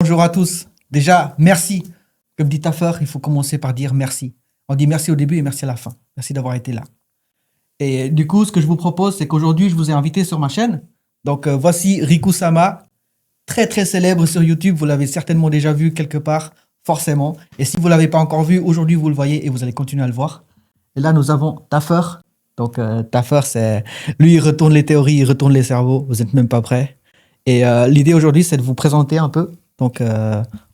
bonjour à tous. Déjà, merci. Comme dit Taffer, il faut commencer par dire merci. On dit merci au début et merci à la fin. Merci d'avoir été là. Et du coup, ce que je vous propose, c'est qu'aujourd'hui, je vous ai invité sur ma chaîne. Donc, voici Riku-sama, très très célèbre sur YouTube. Vous l'avez certainement déjà vu quelque part, forcément. Et si vous ne l'avez pas encore vu, aujourd'hui, vous le voyez et vous allez continuer à le voir. Et là, nous avons Taffer. Donc, Taffer, c'est... Lui, il retourne les théories, il retourne les cerveaux. Vous n'êtes même pas prêts. Et l'idée aujourd'hui, c'est de vous présenter un peu. Donc,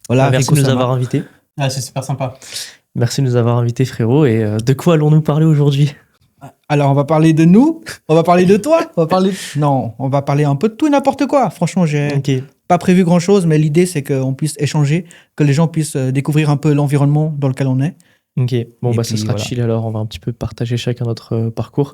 voilà. Merci de nous avoir invités. Ah, c'est super sympa. Merci de nous avoir invités, frérot. Et de quoi allons-nous parler aujourd'hui ? Alors, on va parler de nous, on va parler de toi, Non, on va parler un peu de tout et n'importe quoi. Franchement, j'ai pas prévu grand-chose, mais l'idée, c'est qu'on puisse échanger, que les gens puissent découvrir un peu l'environnement dans lequel on est. Ok, bon, Et bah, puis, ça sera voilà. chill alors. On va un petit peu partager chacun notre parcours.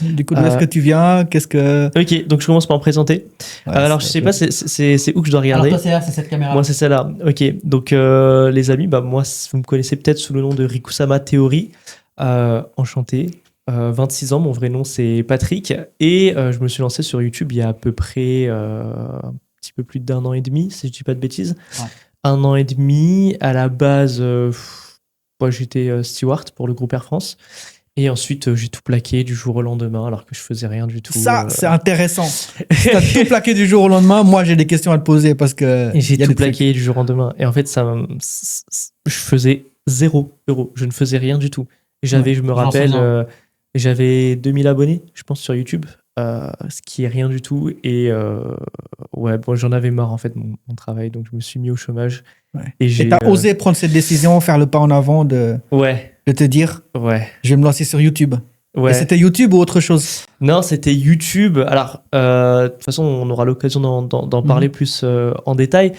Du coup, d'où est-ce que tu viens? Qu'est-ce que... Ok, donc je commence par me présenter. Ouais, Alors, je sais pas, c'est où que je dois regarder. Alors toi, c'est là, c'est cette caméra. Moi, c'est celle-là. Ok, donc les amis, bah, moi, vous me connaissez peut-être sous le nom de Riku-sama Theory. Enchanté. 26 ans, mon vrai nom, c'est Patrick. Et je me suis lancé sur YouTube il y a à peu près un petit peu plus d'1 an et demi, si je dis pas de bêtises. Ouais. 1 an et demi. À la base, moi, j'étais steward pour le groupe Air France. Et ensuite, j'ai tout plaqué du jour au lendemain, alors que je faisais rien du tout. Ça, c'est intéressant. Tu as tout plaqué du jour au lendemain. Moi, j'ai des questions à te poser parce que... Et j'ai il y a tout des trucs. plaqué du jour au lendemain. Et en fait, je faisais 0 euros. Je ne faisais rien du tout. J'avais, je me rappelle, j'avais 2000 abonnés, je pense, sur YouTube, ce qui est rien du tout. Et ouais, bon, j'en avais marre, en fait, mon travail. Donc, je me suis mis au chômage. Ouais. Et Et tu as osé prendre cette décision, faire le pas en avant de te dire, je vais me lancer sur YouTube. Ouais. Et c'était YouTube ou autre chose? Non, c'était YouTube. Alors, de toute façon, on aura l'occasion d'en parler plus en détail.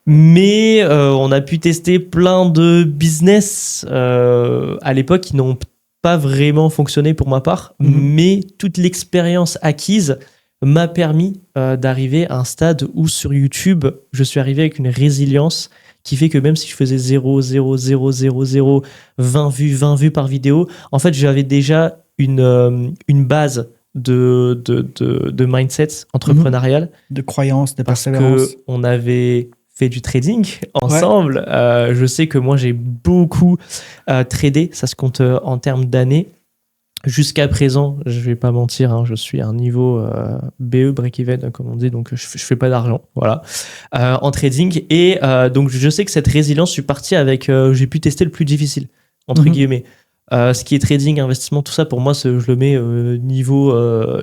Mais on a pu tester plein de business à l'époque qui n'ont pas vraiment fonctionné pour ma part. Mais toute l'expérience acquise m'a permis d'arriver à un stade où sur YouTube, je suis arrivé avec une résilience qui fait que même si je faisais 0, 0, 0, 0, 0, 20 vues par vidéo, en fait, j'avais déjà une base de mindset entrepreneurial. De croyance, de parce persévérance. qu'on avait fait du trading ensemble. Ouais. Je sais que moi, j'ai beaucoup tradé. Ça se compte en termes d'années. Jusqu'à présent, je vais pas mentir, hein, je suis à un niveau BE, break-even, comme on dit, donc je fais pas d'argent, voilà, en trading. Et donc, je sais que cette résilience, je suis parti avec, j'ai pu tester le plus difficile, entre guillemets. Ce qui est trading, investissement, tout ça, pour moi, je le mets niveau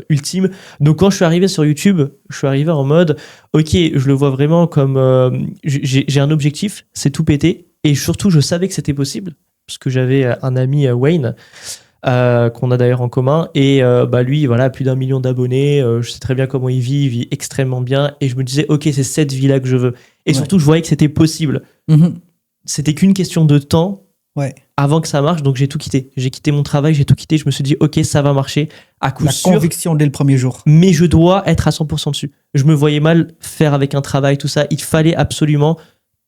ultime. Donc, quand je suis arrivé sur YouTube, je suis arrivé en mode, ok, je le vois vraiment comme, j'ai un objectif, c'est tout péter. Et surtout, je savais que c'était possible, parce que j'avais un ami, Wayne, qu'on a d'ailleurs en commun, et bah lui, voilà, plus d'1 million d'abonnés, je sais très bien comment il vit extrêmement bien, et je me disais, ok, c'est cette vie-là que je veux. Et surtout, je voyais que c'était possible. C'était qu'une question de temps avant que ça marche, donc j'ai tout quitté. J'ai quitté mon travail, j'ai tout quitté, je me suis dit, ok, ça va marcher, à coup sûr. La conviction dès le premier jour. Mais je dois être à 100% dessus. Je me voyais mal faire avec un travail, tout ça. Il fallait absolument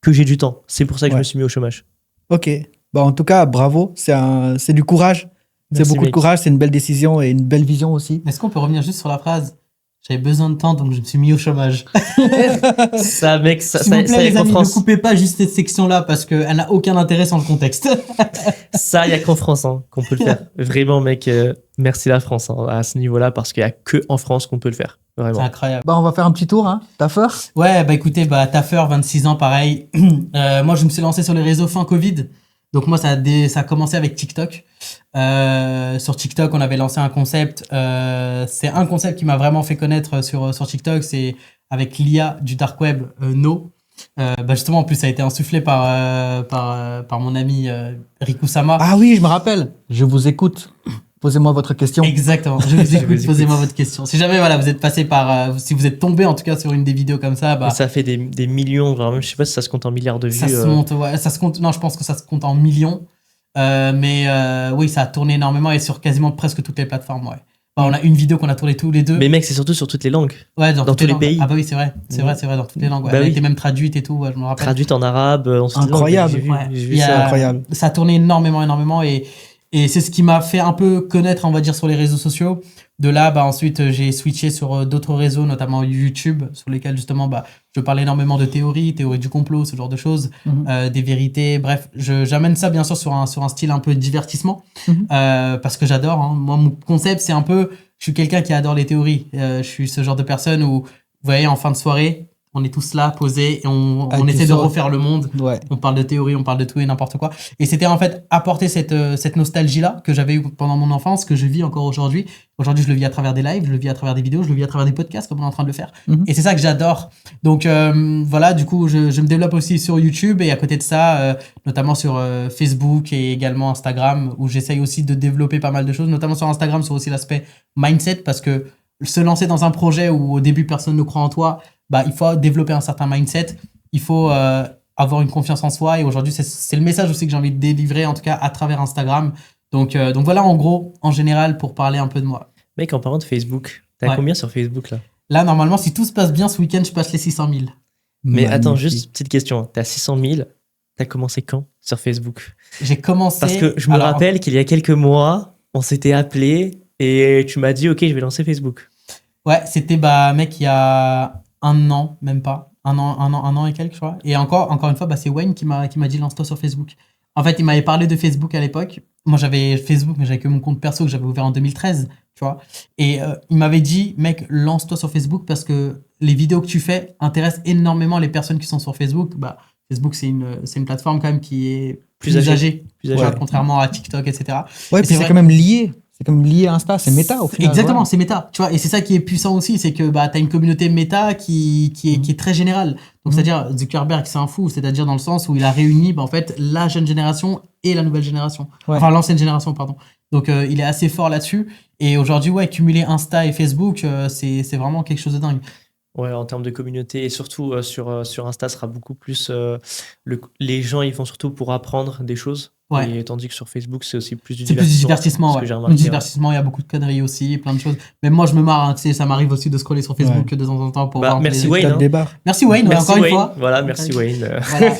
que j'ai du temps. C'est pour ça que je me suis mis au chômage. Ok. Bah, en tout cas, bravo. C'est du courage. C'est beaucoup de courage, c'est une belle décision et une belle vision aussi. Est-ce qu'on peut revenir juste sur la phrase « J'avais besoin de temps, donc je me suis mis au chômage ». Ça, mec, ça, s'il vous plaît, les amis, France. ne coupez pas juste cette section-là parce qu'elle n'a aucun intérêt sans le contexte. Ça, il n'y a qu'en France qu'on peut le faire. Vraiment, mec, merci la France à ce niveau-là, parce qu'il n'y a que en France qu'on peut le faire. Vraiment. C'est incroyable. Bah, on va faire un petit tour, hein. Taffer. Ouais, bah écoutez, Taffer, 26 ans, pareil. Moi, je me suis lancé sur les réseaux fin Covid. Donc moi, ça a commencé avec TikTok. Sur TikTok, on avait lancé un concept. C'est un concept qui m'a vraiment fait connaître sur TikTok. C'est avec l'IA du dark web, No. Justement, en plus, ça a été insufflé par mon ami Riku-sama. Ah oui, je me rappelle. Je vous écoute. Posez-moi votre question. Exactement. Je vous écoute. Posez-moi votre question. Si jamais, voilà, vous êtes passé par, si vous êtes tombé en tout cas sur une des vidéos comme ça, ça fait des millions. Vraiment, je sais pas si ça se compte en milliards de vues. Ça se monte, ouais, ça se compte. Non, je pense que ça se compte en millions. Mais oui, ça a tourné énormément et sur quasiment presque toutes les plateformes, ouais. On a une vidéo qu'on a tournée tous les deux. Mais mec, c'est surtout sur toutes les langues. Ouais, dans tous les langues. pays. Ah bah oui, c'est vrai, dans toutes les langues. Ouais. Bah Elle a oui. été même traduite et tout, ouais, je me rappelle. Traduite en arabe, en toutes les langues. Incroyable. J'ai vu, Ouais. j'ai vu Il y ça. C'est incroyable. Ça a tourné énormément et c'est ce qui m'a fait un peu connaître, on va dire, sur les réseaux sociaux. De là, ensuite, j'ai switché sur d'autres réseaux, notamment YouTube, sur lesquels justement, je parle énormément de théorie du complot, ce genre de choses, des vérités. Bref, j'amène ça bien sûr sur un style un peu de divertissement, parce que j'adore. Hein. Moi, mon concept, c'est un peu, je suis quelqu'un qui adore les théories. Je suis ce genre de personne où, vous voyez, en fin de soirée, on est tous là, posés, et on essaie de refaire le monde. Ouais. On parle de théorie, on parle de tout et n'importe quoi. Et c'était en fait apporter cette nostalgie-là que j'avais eue pendant mon enfance, que je vis encore aujourd'hui. Aujourd'hui, je le vis à travers des lives, je le vis à travers des vidéos, je le vis à travers des podcasts comme on est en train de le faire. Et c'est ça que j'adore. Donc voilà, du coup, je me développe aussi sur YouTube et à côté de ça, notamment sur Facebook et également Instagram, où j'essaye aussi de développer pas mal de choses, notamment sur Instagram, sur aussi l'aspect mindset, parce que se lancer dans un projet où au début personne ne croit en toi, il faut développer un certain mindset, il faut avoir une confiance en soi et aujourd'hui c'est le message aussi que j'ai envie de délivrer en tout cas à travers Instagram. Donc voilà en gros, en général, pour parler un peu de moi. Mec, en parlant de Facebook, t'as combien sur Facebook là? Là normalement si tout se passe bien ce week-end je passe les 600 000. Mais attends, juste petite question, t'as 600 000, t'as commencé quand sur Facebook? J'ai commencé... Parce que je me rappelle qu'il y a quelques mois, on s'était appelé et tu m'as dit ok je vais lancer Facebook. Ouais, c'était mec il y a un an, même pas. Un an et quelques, je crois. Et encore une fois, c'est Wayne qui m'a dit lance-toi sur Facebook. En fait, il m'avait parlé de Facebook à l'époque. Moi, j'avais Facebook, mais j'avais que mon compte perso que j'avais ouvert en 2013, tu vois. Et il m'avait dit, mec, lance-toi sur Facebook parce que les vidéos que tu fais intéressent énormément les personnes qui sont sur Facebook. Facebook, c'est une plateforme quand même qui est plus âgée. Contrairement à TikTok, etc. Ouais, puis c'est quand même lié. C'est comme lié à Insta, c'est méta au final. Exactement, ouais. C'est méta. Tu vois, et c'est ça qui est puissant aussi, c'est que tu as une communauté méta qui est très générale. Donc c'est-à-dire Zuckerberg, c'est un fou, c'est-à-dire dans le sens où il a réuni en fait la jeune génération et la nouvelle génération. Ouais. Enfin l'ancienne génération, pardon. Donc il est assez fort là-dessus. Et aujourd'hui, cumuler Insta et Facebook, c'est vraiment quelque chose de dingue. Ouais, en termes de communauté et surtout sur Insta, sera beaucoup plus. Les gens, ils vont surtout pour apprendre des choses. Ouais. Et tandis que sur Facebook, c'est aussi plus du divertissement. C'est plus du divertissement, ouais. Remarqué, du divertissement, il y a beaucoup de conneries aussi, plein de choses. Même moi, je me marre, hein, tu sais, ça m'arrive aussi de scroller sur Facebook de temps en temps pour voir. Merci Wayne. Hein. Merci Wayne, merci encore Wayne. Une fois. Voilà, merci Wayne. Voilà.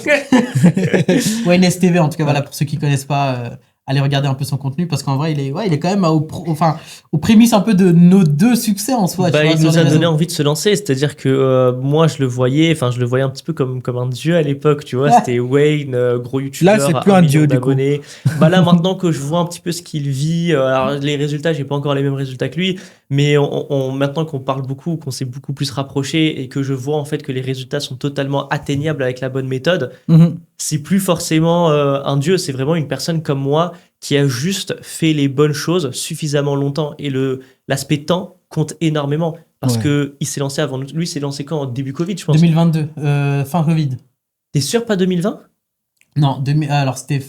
Wayne STV, en tout cas, voilà, pour ceux qui connaissent pas. Allez regarder un peu son contenu parce qu'en vrai il est quand même aux prémices un peu de nos deux succès en soi. Il nous a donné envie de se lancer, c'est-à-dire que moi je le voyais un petit peu comme un dieu à l'époque, tu vois. C'était Wayne, gros youtubeur. Là c'est plus un dieu du coup. Là maintenant que je vois un petit peu ce qu'il vit, alors les résultats, j'ai pas encore les mêmes résultats que lui, mais maintenant qu'on parle beaucoup, qu'on s'est beaucoup plus rapproché et que je vois en fait que les résultats sont totalement atteignables avec la bonne méthode, c'est plus forcément un dieu, c'est vraiment une personne comme moi qui a juste fait les bonnes choses suffisamment longtemps. Et l'aspect temps compte énormément. Parce qu'il s'est lancé avant nous. Lui, il s'est lancé quand? Début Covid, je pense. 2022, fin Covid. T'es sûr, pas 2020? Non, alors c'était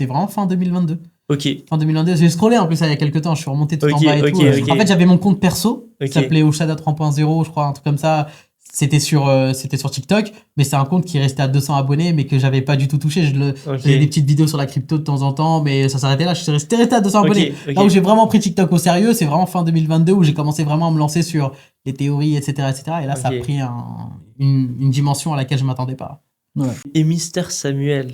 vraiment fin 2022. Ok. Fin 2022. J'ai scrollé en plus il y a quelques temps, je suis remonté tout en bas et tout. En fait, j'avais mon compte perso qui s'appelait Oshada 3.0, je crois, un truc comme ça. C'était sur TikTok, mais c'est un compte qui restait à 200 abonnés, mais que j'avais pas du tout touché. J'avais des petites vidéos sur la crypto de temps en temps, mais ça s'arrêtait là. Je suis resté à 200 abonnés. Là où j'ai vraiment pris TikTok au sérieux, c'est vraiment fin 2022 où j'ai commencé vraiment à me lancer sur les théories, etc. Et là, ça a pris une dimension à laquelle je m'attendais pas. Ouais. Et Mister Samuel.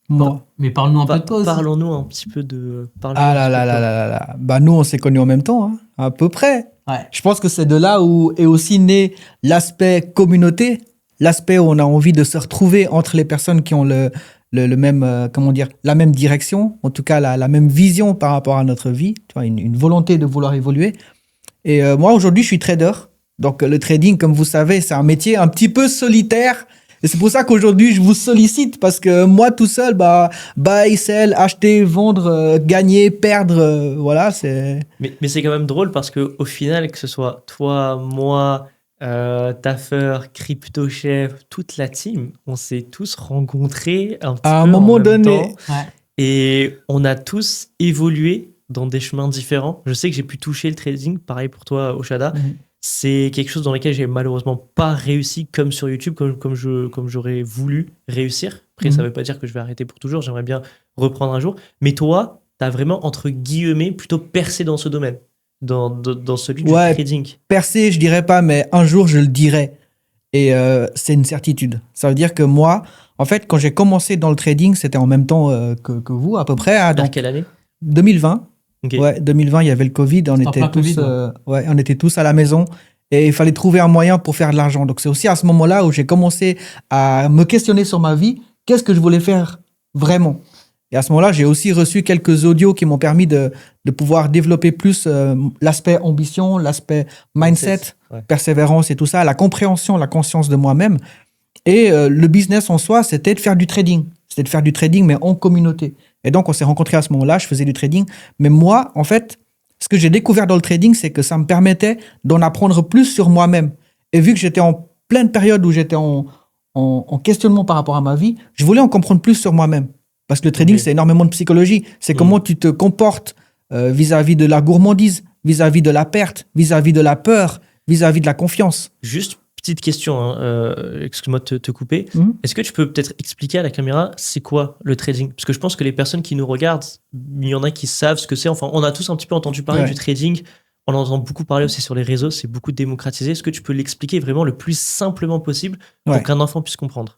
Moi. Mais parle-nous un peu de toi aussi. Parlons-nous un petit peu de... nous, on s'est connus en même temps, hein, à peu près. Ouais. Je pense que c'est de là où est aussi né l'aspect communauté, l'aspect où on a envie de se retrouver entre les personnes qui ont le même, la même direction, en tout cas la même vision par rapport à notre vie, tu vois, une volonté de vouloir évoluer. Et moi, aujourd'hui, je suis trader. Donc, le trading, comme vous savez, c'est un métier un petit peu solitaire. Et c'est pour ça qu'aujourd'hui, je vous sollicite parce que moi, tout seul, buy, sell, acheter, vendre, gagner, perdre, voilà, c'est... Mais c'est quand même drôle parce qu'au final, que ce soit toi, moi, Taffer, Crypto Chef, toute la team, on s'est tous rencontrés un petit peu à un moment donné. Et on a tous évolué dans des chemins différents. Je sais que j'ai pu toucher le trading, pareil pour toi, Oshada. C'est quelque chose dans lequel j'ai malheureusement pas réussi comme sur YouTube, comme j'aurais voulu réussir. Après, ça veut pas dire que je vais arrêter pour toujours. J'aimerais bien reprendre un jour. Mais toi, t'as vraiment, entre guillemets, plutôt percé dans ce domaine. dans celui du Ouais. trading. Percer, je dirais pas, mais un jour, je le dirai. Et c'est une certitude. Ça veut dire que moi, en fait, quand j'ai commencé dans le trading, c'était en même temps que vous, à peu près. Hein, Vers donc, quelle année? 2020. Ok. Ouais, 2020, il y avait le Covid. On C'était en était plein tous, Covid, ouais. on était tous à la maison. Et il fallait trouver un moyen pour faire de l'argent. Donc, c'est aussi à ce moment-là où j'ai commencé à me questionner sur ma vie. Qu'est-ce que je voulais faire vraiment? Et à ce moment-là, j'ai aussi reçu quelques audios qui m'ont permis de pouvoir développer plus l'aspect ambition, l'aspect mindset, Ouais. persévérance et tout ça, la compréhension, la conscience de moi-même. Et le business en soi, c'était de faire du trading. C'était de faire du trading, mais en communauté. Et donc, on s'est rencontrés à ce moment-là, je faisais du trading. Mais moi, en fait, ce que j'ai découvert dans le trading, c'est que ça me permettait d'en apprendre plus sur moi-même. Et vu que j'étais en pleine période où j'étais en questionnement par rapport à ma vie, je voulais en comprendre plus sur moi-même. Parce que le trading, Ok. c'est énormément de psychologie. C'est comment tu te comportes vis-à-vis de la gourmandise, vis-à-vis de la perte, vis-à-vis de la peur, vis-à-vis de la confiance. Juste petite question, hein, excuse-moi de te couper. Mhm. Est-ce que tu peux peut-être expliquer à la caméra c'est quoi le trading? Parce que je pense que les personnes qui nous regardent, il y en a qui savent ce que c'est. Enfin, on a tous un petit peu entendu parler Ouais. du trading. On en entend beaucoup parler aussi sur les réseaux. C'est beaucoup démocratisé. Est-ce que tu peux l'expliquer vraiment le plus simplement possible pour Ouais. qu'un enfant puisse comprendre?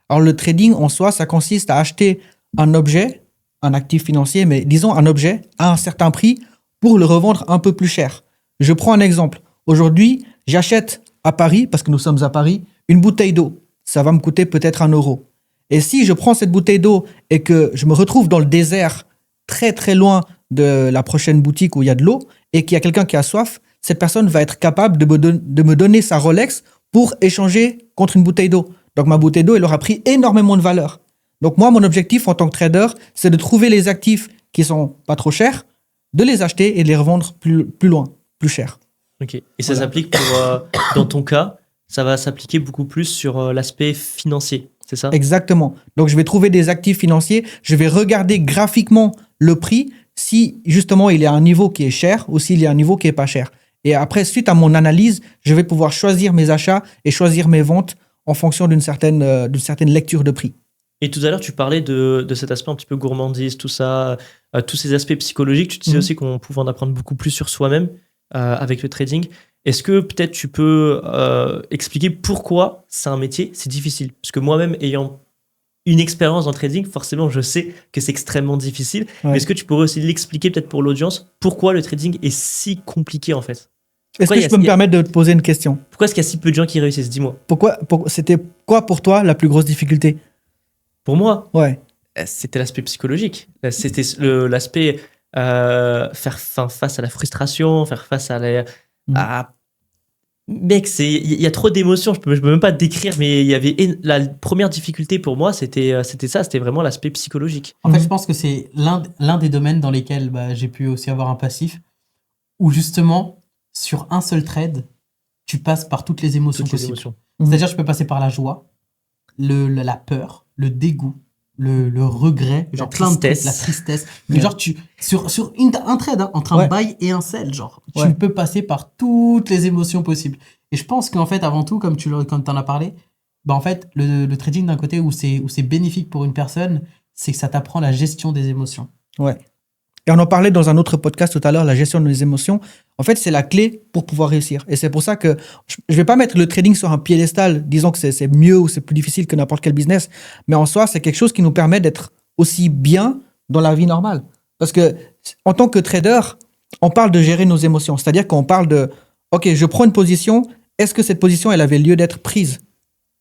Alors, le trading, en soi, ça consiste à acheter un objet, un actif financier, mais disons un objet à un certain prix pour le revendre un peu plus cher. Je prends un exemple. Aujourd'hui, j'achète à Paris, parce que nous sommes à Paris, une bouteille d'eau. Ça va me coûter peut-être 1 euro. Et si je prends cette bouteille d'eau et que je me retrouve dans le désert, très très loin de la prochaine boutique où il y a de l'eau, et qu'il y a quelqu'un qui a soif, cette personne va être capable de me donner sa Rolex pour échanger contre une bouteille d'eau. Donc ma bouteille d'eau, elle aura pris énormément de valeur. Donc moi, mon objectif en tant que trader, c'est de trouver les actifs qui sont pas trop chers, de les acheter et de les revendre plus loin, plus cher. Ok. Et ça Voilà. s'applique pour, dans ton cas, ça va s'appliquer beaucoup plus sur l'aspect financier, c'est ça? Exactement. Donc je vais trouver des actifs financiers, je vais regarder graphiquement le prix, si justement il est à un niveau qui est cher ou s'il est à un niveau qui est pas cher. Et après, suite à mon analyse, je vais pouvoir choisir mes achats et choisir mes ventes en fonction d'une certaine lecture de prix. Et tout à l'heure, tu parlais de cet aspect un petit peu gourmandise, tout ça, tous ces aspects psychologiques. Tu disais aussi qu'on pouvait en apprendre beaucoup plus sur soi-même avec le trading. Est-ce que peut-être tu peux expliquer pourquoi c'est un métier, c'est difficile? Parce que moi-même, ayant une expérience en trading, forcément, je sais que c'est extrêmement difficile. Ouais. Mais est-ce que tu pourrais aussi l'expliquer peut-être pour l'audience, pourquoi le trading est si compliqué en fait? Est-ce que je peux me permettre de te poser une question? Pourquoi est-ce qu'il y a si peu de gens qui réussissent? Dis-moi. C'était quoi pour toi la plus grosse difficulté? Pour moi, Ouais. c'était l'aspect psychologique. C'était l'aspect faire face à la frustration, faire face à Mec, il y a trop d'émotions, je peux même pas te décrire, mais il y avait la première difficulté pour moi, c'était ça, c'était vraiment l'aspect psychologique. En fait, je pense que c'est l'un des domaines dans lesquels j'ai pu aussi avoir un passif, où justement, sur un seul trade, tu passes par toutes les émotions Toutes les possibles. émotions. C'est-à-dire, je peux passer par la joie, la peur, le dégoût, le regret, genre plein de trucs, tristesse. la tristesse. Mais Ouais. genre, sur un trade, hein, entre un Ouais. buy et un sell, genre, Ouais. tu peux passer par toutes les émotions possibles. Et je pense qu'en fait, avant tout, comme t'en as parlé, en fait, le trading d'un côté où c'est bénéfique pour une personne, c'est que ça t'apprend la gestion des émotions. Ouais. Et on en parlait dans un autre podcast tout à l'heure, la gestion des émotions. En fait, c'est la clé pour pouvoir réussir. Et c'est pour ça que je ne vais pas mettre le trading sur un piédestal, disons que c'est mieux ou c'est plus difficile que n'importe quel business. Mais en soi, c'est quelque chose qui nous permet d'être aussi bien dans la vie normale. Parce que en tant que trader, on parle de gérer nos émotions. C'est-à-dire qu'on parle de, OK, je prends une position, est-ce que cette position, elle avait lieu d'être prise?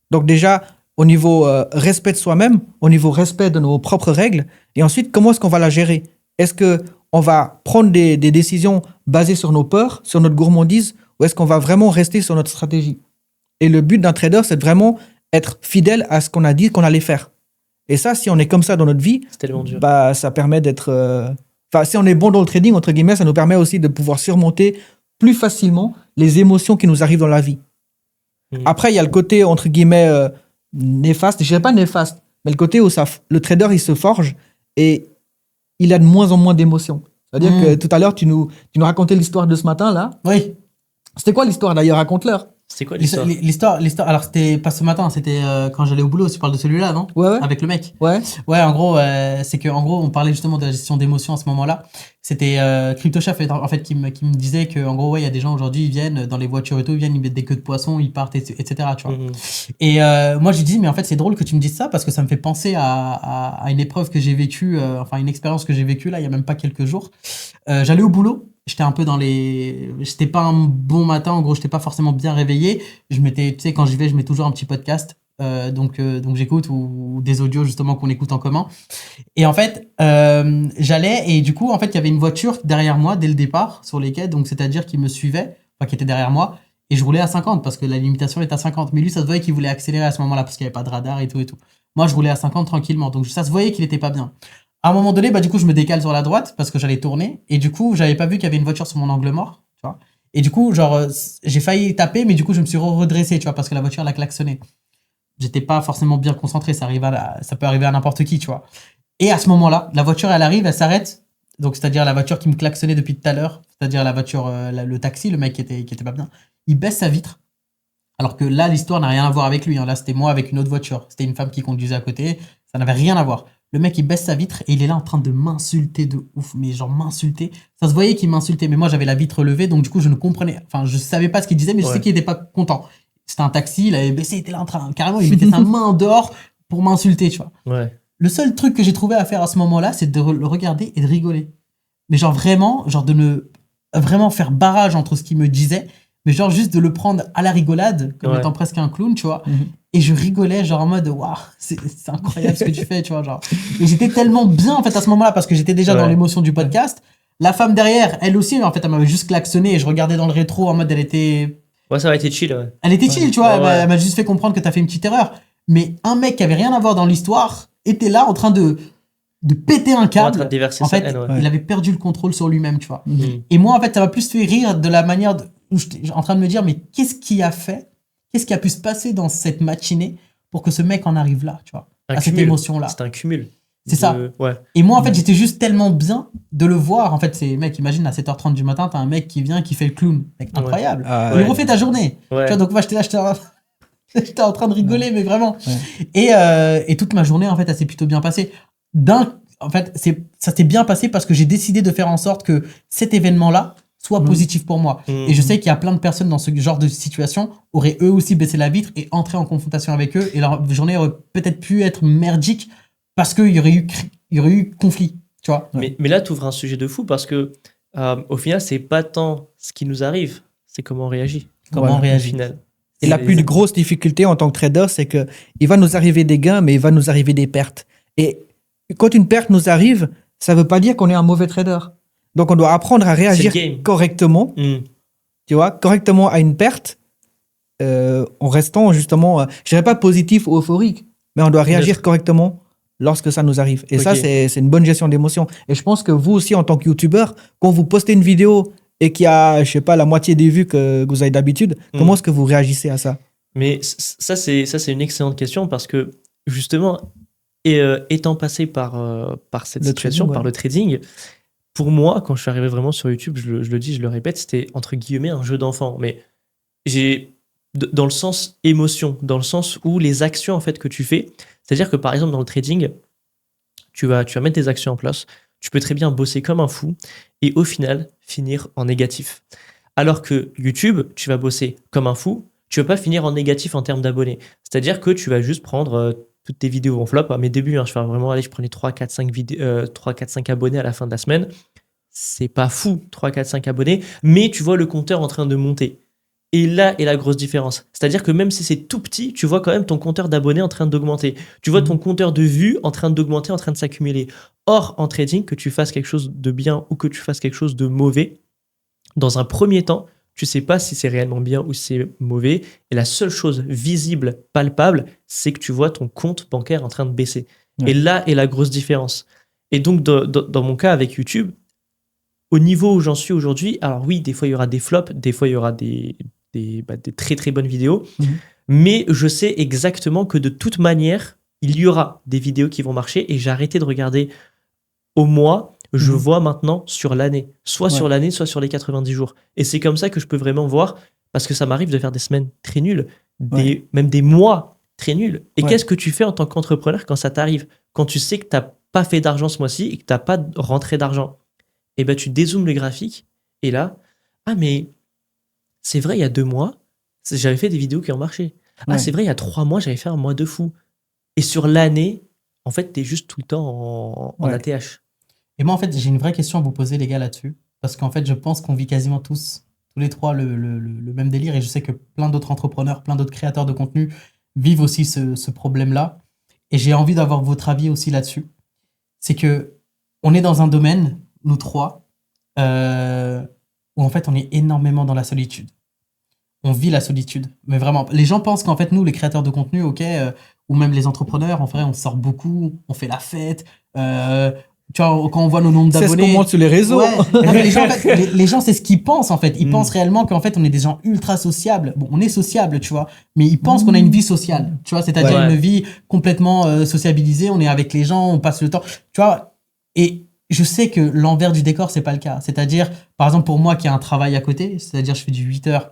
Donc déjà, au niveau respect de soi-même, au niveau respect de nos propres règles, et ensuite, comment est-ce qu'on va la gérer? Est-ce qu'on va prendre des décisions basées sur nos peurs, sur notre gourmandise, ou est-ce qu'on va vraiment rester sur notre stratégie? Et le but d'un trader, c'est de vraiment être fidèle à ce qu'on a dit qu'on allait faire. Et ça, si on est comme ça dans notre vie, C'est tellement dur. ça permet d'être... si on est bon dans le trading, entre guillemets, ça nous permet aussi de pouvoir surmonter plus facilement les émotions qui nous arrivent dans la vie. Après, il y a le côté, entre guillemets, néfaste. Je ne dirais pas néfaste, mais le côté où le trader, il se forge et il a de moins en moins d'émotions. C'est-à-dire que tout à l'heure, tu nous racontais l'histoire de ce matin, là. Oui. C'était quoi l'histoire, d'ailleurs? Raconte-leur. C'est quoi l'histoire? L'histoire, alors c'était pas ce matin, c'était quand j'allais au boulot, tu parles de celui-là, non? Ouais. Avec le mec. Ouais. Ouais, en gros, c'est que en gros, on parlait justement de la gestion d'émotions à ce moment-là. C'était CryptoChef en fait qui me disait que en gros, ouais, il y a des gens aujourd'hui, ils viennent dans les voitures et tout, ils viennent, ils mettent des queues de poisson, ils partent, etc. Tu vois. Mhm. Et moi, j'ai dit, mais en fait, c'est drôle que tu me dises ça parce que ça me fait penser à une épreuve que j'ai vécue, enfin une expérience que j'ai vécue là, il y a même pas quelques jours. J'allais au boulot. J'étais un peu dans les. J'étais pas un bon matin, en gros, j'étais pas forcément bien réveillé. Je mettais, tu sais, quand j'y vais, je mets toujours un petit podcast. Donc j'écoute ou des audios justement qu'on écoute en commun. Et en fait, j'allais et du coup, en fait, il y avait une voiture derrière moi dès le départ sur les quais, donc c'est-à-dire qu'il me suivait, enfin qui était derrière moi, et je roulais à 50 parce que la limitation est à 50. Mais lui, ça se voyait qu'il voulait accélérer à ce moment-là parce qu'il n'y avait pas de radar et tout et tout. Moi, je roulais à 50 tranquillement, donc ça se voyait qu'il était pas bien. À un moment donné, bah, du coup, je me décale sur la droite parce que j'allais tourner. Et du coup, j'avais pas vu qu'il y avait une voiture sur mon angle mort, tu vois. Et du coup, genre, j'ai failli taper, mais du coup, je me suis redressé, tu vois, parce que la voiture, elle a klaxonné. J'étais pas forcément bien concentré. Ça peut arriver à n'importe qui, tu vois. Et à ce moment-là, la voiture, elle arrive, elle s'arrête. Donc, c'est-à-dire la voiture qui me klaxonnait depuis tout à l'heure. C'est-à-dire la voiture, le taxi, le mec qui était pas bien. Il baisse sa vitre. Alors que là, l'histoire n'a rien à voir avec lui, hein. Là, c'était moi avec une autre voiture. C'était une femme qui conduisait à côté. Ça n'avait rien à voir. Le mec, il baisse sa vitre et il est là en train de m'insulter de ouf. Mais genre m'insulter. Ça se voyait qu'il m'insultait. Mais moi, j'avais la vitre levée. Donc, du coup, je ne comprenais. Enfin, je savais pas ce qu'il disait, mais je sais qu'il était pas content. C'était un taxi. Il avait baissé. Il était là en train. Carrément, il mettait sa main dehors pour m'insulter, tu vois. Ouais. Le seul truc que j'ai trouvé à faire à ce moment-là, c'est de le regarder et de rigoler. Mais genre vraiment, genre de ne vraiment faire barrage entre ce qu'il me disait, mais genre juste de le prendre à la rigolade, comme étant presque un clown, tu vois. Et je rigolais genre en mode, waouh, c'est incroyable ce que tu fais, tu vois. Genre. Et j'étais tellement bien en fait à ce moment-là parce que j'étais déjà dans l'émotion du podcast. La femme derrière, elle aussi, en fait, elle m'avait juste klaxonné et je regardais dans le rétro en mode, elle était. Ouais, ça aurait été chill, ouais. Elle était chill, tu vois. Elle m'a juste fait comprendre que t'as fait une petite erreur. Mais un mec qui avait rien à voir dans l'histoire était là en train de péter un câble. En train de déverser en sa fait, haine, il avait perdu le contrôle sur lui-même, tu vois. Mhm. Et moi, en fait, ça m'a plus fait rire de la manière où j'étais en train de me dire, mais qu'est-ce qui a pu se passer dans cette matinée pour que ce mec en arrive là, tu vois, à cette émotion-là. C'est un cumul. C'est ça. Ouais. Et moi, en fait, j'étais juste tellement bien de le voir. En fait, c'est, mec, imagine, à 7h30 du matin, t'as un mec qui vient, qui fait le clown. Mec, incroyable. Il refait ta journée. Ouais. Tu vois, donc moi, j'étais en train de rigoler, mais vraiment. Et toute ma journée, en fait, elle s'est plutôt bien passée. En fait, ça s'est bien passé parce que j'ai décidé de faire en sorte que cet événement-là soit positif pour moi. Et je sais qu'il y a plein de personnes dans ce genre de situation auraient eux aussi baissé la vitre et entré en confrontation avec eux et leur journée aurait peut-être pu être merdique parce qu'il y aurait eu conflit, tu vois. Mais là, tu ouvres un sujet de fou parce que au final, c'est pas tant ce qui nous arrive, c'est comment on réagit. Comment on réagit. Au final. Et la plus grosse difficulté en tant que trader, c'est que il va nous arriver des gains, mais il va nous arriver des pertes. Et quand une perte nous arrive, ça veut pas dire qu'on est un mauvais trader. Donc, on doit apprendre à réagir correctement, tu vois, correctement à une perte, en restant justement, je dirais pas positif ou euphorique, mais on doit réagir correctement lorsque ça nous arrive. Et ça, c'est une bonne gestion d'émotions. Et je pense que vous aussi, en tant que youtubeur, quand vous postez une vidéo et qu'il y a, je sais pas, la moitié des vues que vous avez d'habitude, comment est-ce que vous réagissez à ça? Mais ça, c'est une excellente question parce que justement, étant passé par cette situation, par le trading, pour moi, quand je suis arrivé vraiment sur YouTube, je le dis, je le répète, c'était entre guillemets un jeu d'enfant. Mais dans le sens émotion, dans le sens où les actions en fait que tu fais, c'est-à-dire que par exemple dans le trading, tu vas mettre tes actions en place, tu peux très bien bosser comme un fou et au final finir en négatif. Alors que YouTube, tu vas bosser comme un fou, tu vas pas finir en négatif en termes d'abonnés. C'est-à-dire que tu vas juste prendre toutes tes vidéos en flop. À mes débuts, je prenais 3, 4, 5 abonnés à la fin de la semaine. C'est pas fou, 3, 4, 5 abonnés, mais tu vois le compteur en train de monter. Et là est la grosse différence. C'est-à-dire que même si c'est tout petit, tu vois quand même ton compteur d'abonnés en train d'augmenter. Tu vois ton compteur de vues en train d'augmenter, en train de s'accumuler. Or, en trading, que tu fasses quelque chose de bien ou que tu fasses quelque chose de mauvais, dans un premier temps, tu sais pas si c'est réellement bien ou si c'est mauvais. Et la seule chose visible, palpable, c'est que tu vois ton compte bancaire en train de baisser. Et là est la grosse différence. Et donc, dans mon cas avec YouTube, au niveau où j'en suis aujourd'hui, alors oui, des fois il y aura des flops, des fois il y aura des très très bonnes vidéos, mais je sais exactement que de toute manière, il y aura des vidéos qui vont marcher et j'ai arrêté de regarder au mois, je vois maintenant sur l'année, soit sur l'année, soit sur les 90 jours. Et c'est comme ça que je peux vraiment voir Parce que ça m'arrive de faire des semaines très nulles, Ouais. même des mois très nuls. Et Ouais. qu'est-ce que tu fais en tant qu'entrepreneur quand ça t'arrive? Quand tu sais que tu n'as pas fait d'argent ce mois-ci et que tu n'as pas de rentrée d'argent, et ben tu dézoomes le graphique et là, ah mais c'est vrai, il y a 2 mois, j'avais fait des vidéos qui ont marché. Ah, Ouais. c'est vrai, il y a 3 mois, j'avais fait un mois de fou. Et sur l'année, en fait, t'es juste tout le temps en Ouais. ATH. Et moi, en fait, j'ai une vraie question à vous poser, les gars, là-dessus. Parce qu'en fait, je pense qu'on vit quasiment tous les trois, le même délire. Et je sais que plein d'autres entrepreneurs, plein d'autres créateurs de contenu vivent aussi ce problème-là. Et j'ai envie d'avoir votre avis aussi là-dessus. C'est que on est dans un domaine, nous trois, où en fait, on est énormément dans la solitude. On vit la solitude. Mais vraiment, les gens pensent qu'en fait, nous, les créateurs de contenu, ok, ou même les entrepreneurs, en vrai, on sort beaucoup, on fait la fête. Tu vois, quand on voit nos nombres C'est ce qu'on d'abonnés. montre sur les réseaux. Ouais. Non, mais les gens, en fait, les gens, c'est ce qu'ils pensent, en fait. Ils Mm. pensent réellement qu'en fait, on est des gens ultra sociables. Bon, on est sociable, tu vois, mais ils pensent qu'on a une vie sociale, tu vois, c'est-à-dire Ouais. une vie complètement sociabilisée. On est avec les gens, on passe le temps, tu vois. Et je sais que l'envers du décor, c'est pas le cas. C'est-à-dire, par exemple, pour moi qui a un travail à côté, c'est-à-dire, je fais du 8h,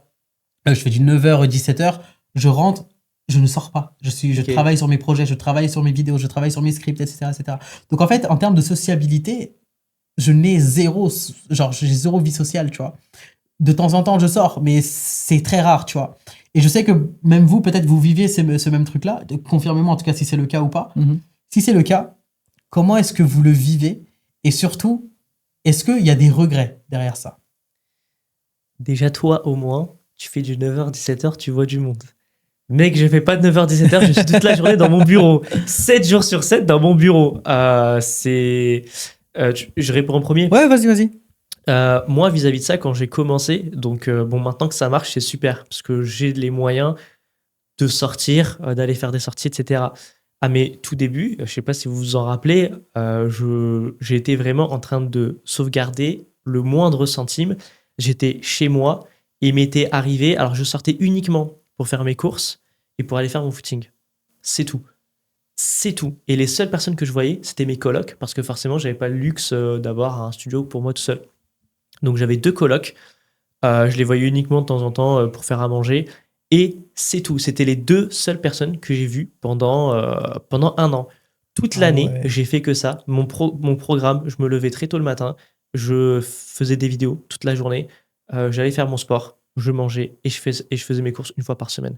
je fais du 9h, 17h, je rentre, je ne sors pas. Je Ok. travaille sur mes projets, je travaille sur mes vidéos, je travaille sur mes scripts, etc., etc. Donc, en fait, en termes de sociabilité, je n'ai zéro, genre, j'ai zéro vie sociale, tu vois. De temps en temps, je sors, mais c'est très rare, tu vois. Et je sais que même vous, peut-être, vous vivez ce même truc-là. Confirmez-moi, en tout cas, si c'est le cas ou pas. Mhm. Si c'est le cas, comment est-ce que vous le vivez? Et surtout, est-ce qu'il y a des regrets derrière ça? Déjà, toi, au moins, tu fais du 9h, 17h, tu vois du monde. Mec, je fais pas de 9h, 17h, je suis toute la journée dans mon bureau. 7 jours sur 7 dans mon bureau. Je réponds en premier. Ouais, vas-y, vas-y. Moi, vis-à-vis de ça, quand j'ai commencé, donc bon, maintenant que ça marche, c'est super, parce que j'ai les moyens de sortir, d'aller faire des sorties, etc. À mes tout débuts, je sais pas si vous vous en rappelez, j'ai été vraiment en train de sauvegarder le moindre centime. J'étais chez moi et il m'était arrivé, alors je sortais uniquement pour faire mes courses et pour aller faire mon footing. C'est tout. C'est tout. Et les seules personnes que je voyais, c'était mes colocs, parce que forcément, j'avais pas le luxe d'avoir un studio pour moi tout seul. Donc j'avais 2 colocs. Je les voyais uniquement de temps en temps pour faire à manger. Et c'est tout. C'était les 2 seules personnes que j'ai vues pendant 1 an. Toute Ah l'année, ouais. j'ai fait que ça. Mon programme, je me levais très tôt le matin. Je faisais des vidéos toute la journée. J'allais faire mon sport. Je mangeais et je faisais mes courses une fois par semaine.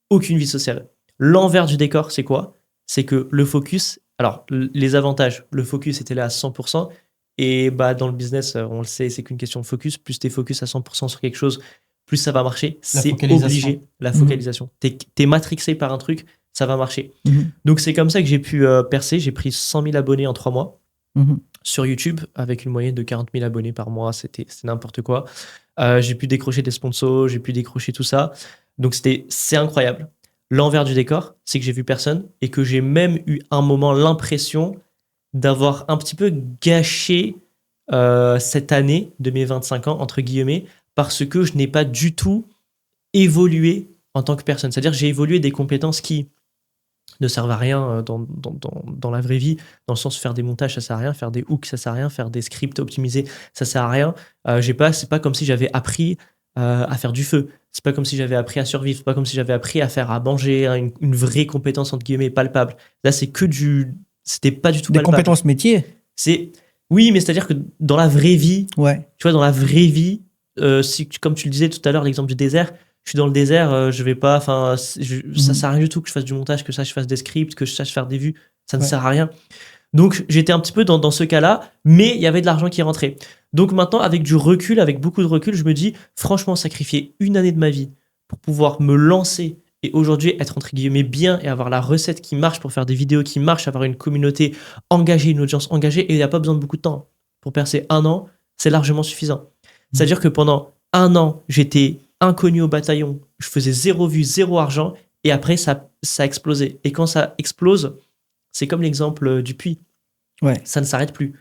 Aucune vie sociale. L'envers du décor, c'est quoi? C'est que le focus... Alors, les avantages, le focus était là à 100%. Et bah, dans le business, on le sait, c'est qu'une question de focus. Plus tu es focus à 100% sur quelque chose, plus ça va marcher. C'est focalisation. obligé, la focalisation. T'es matrixé par un truc, ça va marcher. Mhm. Donc c'est comme ça que j'ai pu percer. J'ai pris 100 000 abonnés en 3 mois Mhm. sur YouTube, avec une moyenne de 40 000 abonnés par mois. C'était n'importe quoi. J'ai pu décrocher des sponsors, j'ai pu décrocher tout ça. Donc c'est incroyable. L'envers du décor, c'est que j'ai vu personne et que j'ai même eu un moment l'impression d'avoir un petit peu gâché cette année de mes 25 ans, entre guillemets, parce que je n'ai pas du tout évolué en tant que personne. C'est-à-dire que j'ai évolué des compétences qui ne servent à rien dans la vraie vie, dans le sens faire des montages, ça sert à rien, faire des hooks, ça sert à rien, faire des scripts optimisés, ça sert à rien. C'est pas comme si j'avais appris à faire du feu. C'est pas comme si j'avais appris à survivre. C'est pas comme si j'avais appris à faire à manger, hein, une vraie compétence entre guillemets palpable. Là, c'était pas du tout Des palpable. compétences métiers. Oui, mais c'est-à-dire que dans la vraie vie, Ouais. tu vois, dans la vraie vie, comme tu le disais tout à l'heure, l'exemple du désert, je suis dans le désert, je vais pas, enfin, ça sert à rien du tout que je fasse du montage, que ça, je fasse des scripts, que je sache faire des vues, ça ne Ouais. sert à rien. Donc, j'étais un petit peu dans ce cas-là, mais il y avait de l'argent qui rentrait. Donc maintenant, avec du recul, avec beaucoup de recul, je me dis, franchement, sacrifier une année de ma vie pour pouvoir me lancer et aujourd'hui être entre guillemets bien et avoir la recette qui marche pour faire des vidéos qui marchent, avoir une communauté engagée, une audience engagée, et il n'y a pas besoin de beaucoup de temps. Pour percer 1 an, c'est largement suffisant. C'est-à-dire que pendant 1 an, j'étais inconnu au bataillon, je faisais 0 vues, 0 argent, et après, ça a explosé. Et quand ça explose, c'est comme l'exemple du puits. Ouais. Ça ne s'arrête plus.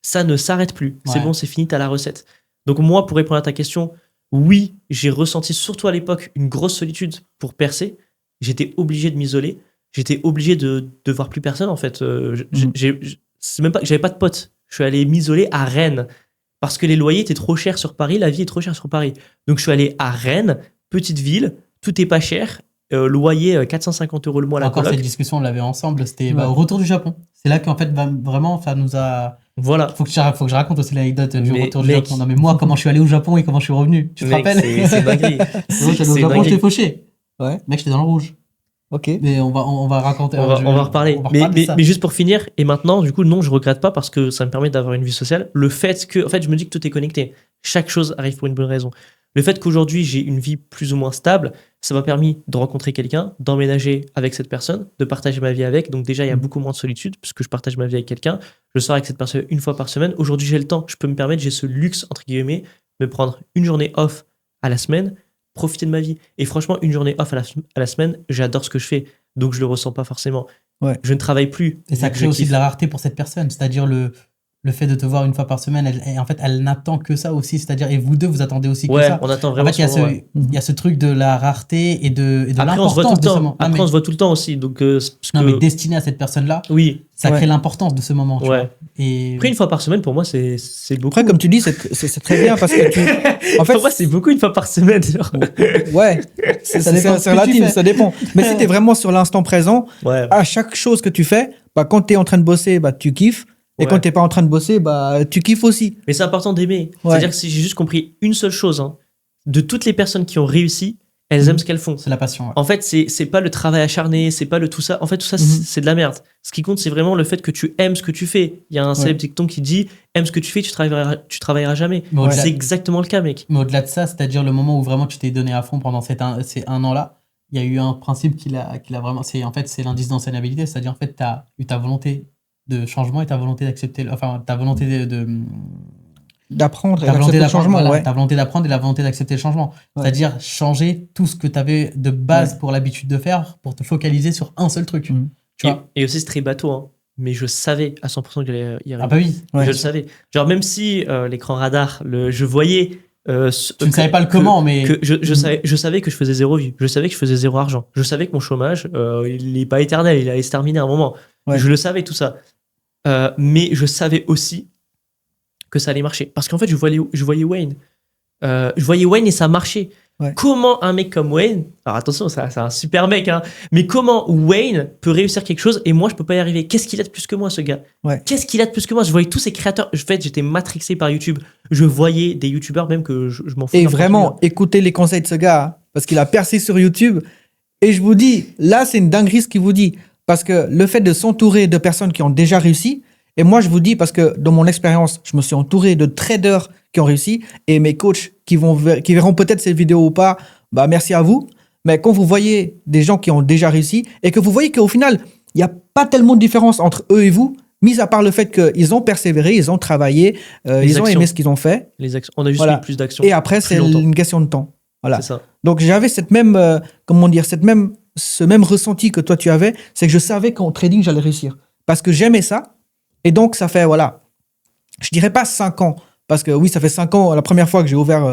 Ça ne s'arrête plus. C'est Ouais. bon, c'est fini, t'as la recette. Donc moi, pour répondre à ta question, oui, j'ai ressenti, surtout à l'époque, une grosse solitude pour percer. J'étais obligé de m'isoler. J'étais obligé de voir plus personne, en fait. C'est même pas, j'avais pas de potes. Je suis allé m'isoler à Rennes parce que les loyers étaient trop chers sur Paris, la vie est trop chère sur Paris. Donc je suis allé à Rennes petite ville, tout est pas cher, loyer 450 € le mois à la Encore coloc. cette discussion, on l'avait ensemble. C'était Ouais. au retour du Japon. C'est là qu'en fait, vraiment, ça nous a. Voilà. Faut que je raconte aussi l'anecdote du Mais, retour du mec. Japon. Non, mais moi, comment je suis allé au Japon et comment je suis revenu. Tu te Mec, rappelles? c'est dinguerie. Moi, je suis allé au C'est Japon, dinguerie. j'étais fauché. Ouais. Mec, j'étais dans le rouge. Ok. Mais on va raconter. On va reparler. On va reparler de ça. Mais juste pour finir, et maintenant, du coup, non, je regrette pas parce que ça me permet d'avoir une vie sociale. Le fait que, en fait, je me dis que tout est connecté. Chaque chose arrive pour une bonne raison. Le fait qu'aujourd'hui, j'ai une vie plus ou moins stable, ça m'a permis de rencontrer quelqu'un, d'emménager avec cette personne, de partager ma vie avec. Donc déjà, il y a beaucoup moins de solitude puisque je partage ma vie avec quelqu'un. Je sors avec cette personne une fois par semaine. Aujourd'hui, j'ai le temps. Je peux me permettre, j'ai ce luxe, entre guillemets, de me prendre une journée off à la semaine, profiter de ma vie. Et franchement, une journée off à la semaine, j'adore ce que je fais. Donc je le ressens pas forcément. Ouais. Je ne travaille plus. Et ça vu que crée je aussi kiffe. de la rareté pour cette personne. C'est-à-dire le fait de te voir une fois par semaine, en fait, elle n'attend que ça aussi. C'est-à-dire, et vous deux, vous attendez aussi que Ouais, ça. on attend En vraiment fait, il y a ce moment, ouais. il y a ce truc de la rareté et de Après, on se voit tout l'importance le de ce temps. moment. Après, on se voit tout le temps aussi. Donc, parce Non, que- mais destiné à cette personne-là, oui. ça Ouais. crée l'importance de ce moment. tu Ouais. vois. Et Après, une fois par semaine, pour moi, c'est beaucoup. Après, comme tu dis, c'est très bien parce que tu. En fait, Pour moi, c'est beaucoup une fois par semaine. genre. ouais, Ça dépend de ce c'est que tu relatif, fais. ça dépend. Mais si tu es vraiment sur l'instant présent, Ouais. à chaque chose que tu fais, bah, quand tu es en train de bosser, bah, tu kiffes. Et Ouais. quand tu n'es pas en train de bosser, bah, tu kiffes aussi. Mais c'est important d'aimer. Ouais. C'est-à-dire que si j'ai juste compris une seule chose, hein, de toutes les personnes qui ont réussi, elles aiment ce qu'elles font. c'est la passion. ouais. En fait, c'est pas le travail acharné, c'est pas le tout ça. En fait, tout ça, c'est de la merde. Ce qui compte, c'est vraiment le fait que tu aimes ce que tu fais. Il y a un célèbre dicton qui dit aime ce que tu fais, tu travailleras jamais. Mais au-delà- C'est exactement le cas, mec. Mais au-delà de ça, c'est-à-dire le moment où vraiment tu t'es donné à fond pendant ces un an-là, il y a eu un principe qu'il a vraiment. En fait, c'est l'indice d'enseignabilité. C'est-à-dire, en fait, tu as eu ta volonté de changement et ta volonté d'accepter. Enfin, ta volonté D'apprendre et ta volonté d'accepter le d'apprendre, changement. voilà, Ouais. ta volonté d'apprendre et la volonté d'accepter le changement. Ouais. C'est-à-dire changer tout ce que tu avais de base pour l'habitude de faire pour te focaliser sur un seul truc. Mhm. Tu vois. Et aussi, c'est très bateau, hein. Mais je savais à 100% que j'allais y arriver. Ah bah oui. Ouais. Je le savais. Genre, même si l'écran radar, je voyais. Tu ne savais pas le comment, mais Je savais que je faisais 0 vie. Je savais que je faisais 0 argent. Je savais que mon chômage, il n'est pas éternel. Il allait se terminer à un moment. Ouais. Je le savais, tout ça. Mais je savais aussi que ça allait marcher. Parce qu'en fait, je voyais Wayne. Je voyais Wayne et ça marchait. Ouais. Comment un mec comme Wayne, alors attention, c'est un super mec, hein, mais comment Wayne peut réussir quelque chose et moi je peux pas y arriver? Qu'est-ce qu'il a de plus que moi, ce gars? Ouais. Qu'est-ce qu'il a de plus que moi? Je voyais tous ces créateurs. En fait, j'étais matrixé par YouTube. Je voyais des YouTubeurs même que je m'en fous. Et vraiment, écoutez les conseils de ce gars, hein, parce qu'il a percé sur YouTube. Et je vous dis, là, c'est une dinguerie ce qu'il vous dit. Parce que le fait de s'entourer de personnes qui ont déjà réussi, et moi, je vous dis, parce que dans mon expérience, je me suis entouré de traders qui ont réussi, et mes coachs qui verront peut-être cette vidéo ou pas, bah, merci à vous. Mais quand vous voyez des gens qui ont déjà réussi, et que vous voyez qu'au final, il n'y a pas tellement de différence entre eux et vous, mis à part le fait qu'ils ont persévéré, ils ont travaillé, ils ont actions. aimé ce qu'ils ont fait. Les actions. On a juste Voilà. mis plus d'actions. Et après, plus c'est longtemps. une question de temps. Voilà. C'est ça. Donc j'avais ce même ressenti que toi tu avais, c'est que je savais qu'en trading j'allais réussir parce que j'aimais ça. Et donc ça fait, voilà, je dirais pas 5 ans, parce que oui, ça fait 5 ans, la première fois que j'ai ouvert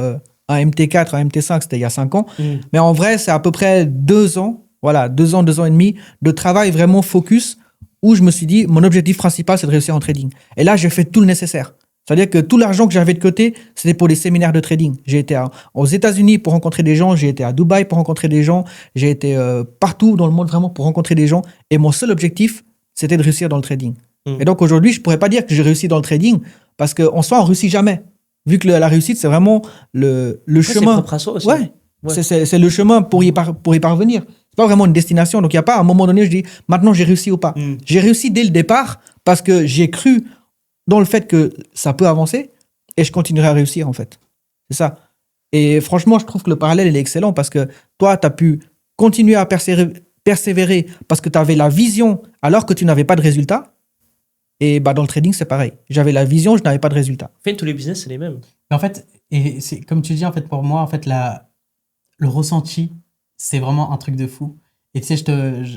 un MT4, un MT5, c'était il y a 5 ans. Mais en vrai, c'est à peu près 2 ans, voilà, 2 ans et demi de travail vraiment focus où je me suis dit, mon objectif principal, c'est de réussir en trading. Et là, j'ai fait tout le nécessaire. C'est-à-dire que tout l'argent que j'avais de côté, c'était pour les séminaires de trading. J'ai été aux États-Unis pour rencontrer des gens, j'ai été à Dubaï pour rencontrer des gens, j'ai été partout dans le monde vraiment pour rencontrer des gens. Et mon seul objectif, c'était de réussir dans le trading. Et donc aujourd'hui, je pourrais pas dire que j'ai réussi dans le trading parce qu'en soi, on réussit jamais. Vu que la réussite, c'est vraiment le Après, chemin. C'est propre à soi aussi. Ouais. Ouais. C'est le chemin pour y parvenir. C'est pas vraiment une destination. Donc il y a pas à un moment donné, je dis maintenant j'ai réussi ou pas. J'ai réussi dès le départ parce que j'ai cru dans le fait que ça peut avancer et je continuerai à réussir en fait. C'est ça. Et franchement, je trouve que le parallèle il est excellent parce que toi, tu as pu continuer à persévérer parce que tu avais la vision alors que tu n'avais pas de résultat. Et bah, dans le trading, c'est pareil. J'avais la vision, je n'avais pas de résultat. En fait, tous les business, c'est les mêmes. Mais en fait, et c'est comme tu dis, en fait, pour moi, en fait, le ressenti, c'est vraiment un truc de fou. Et tu sais,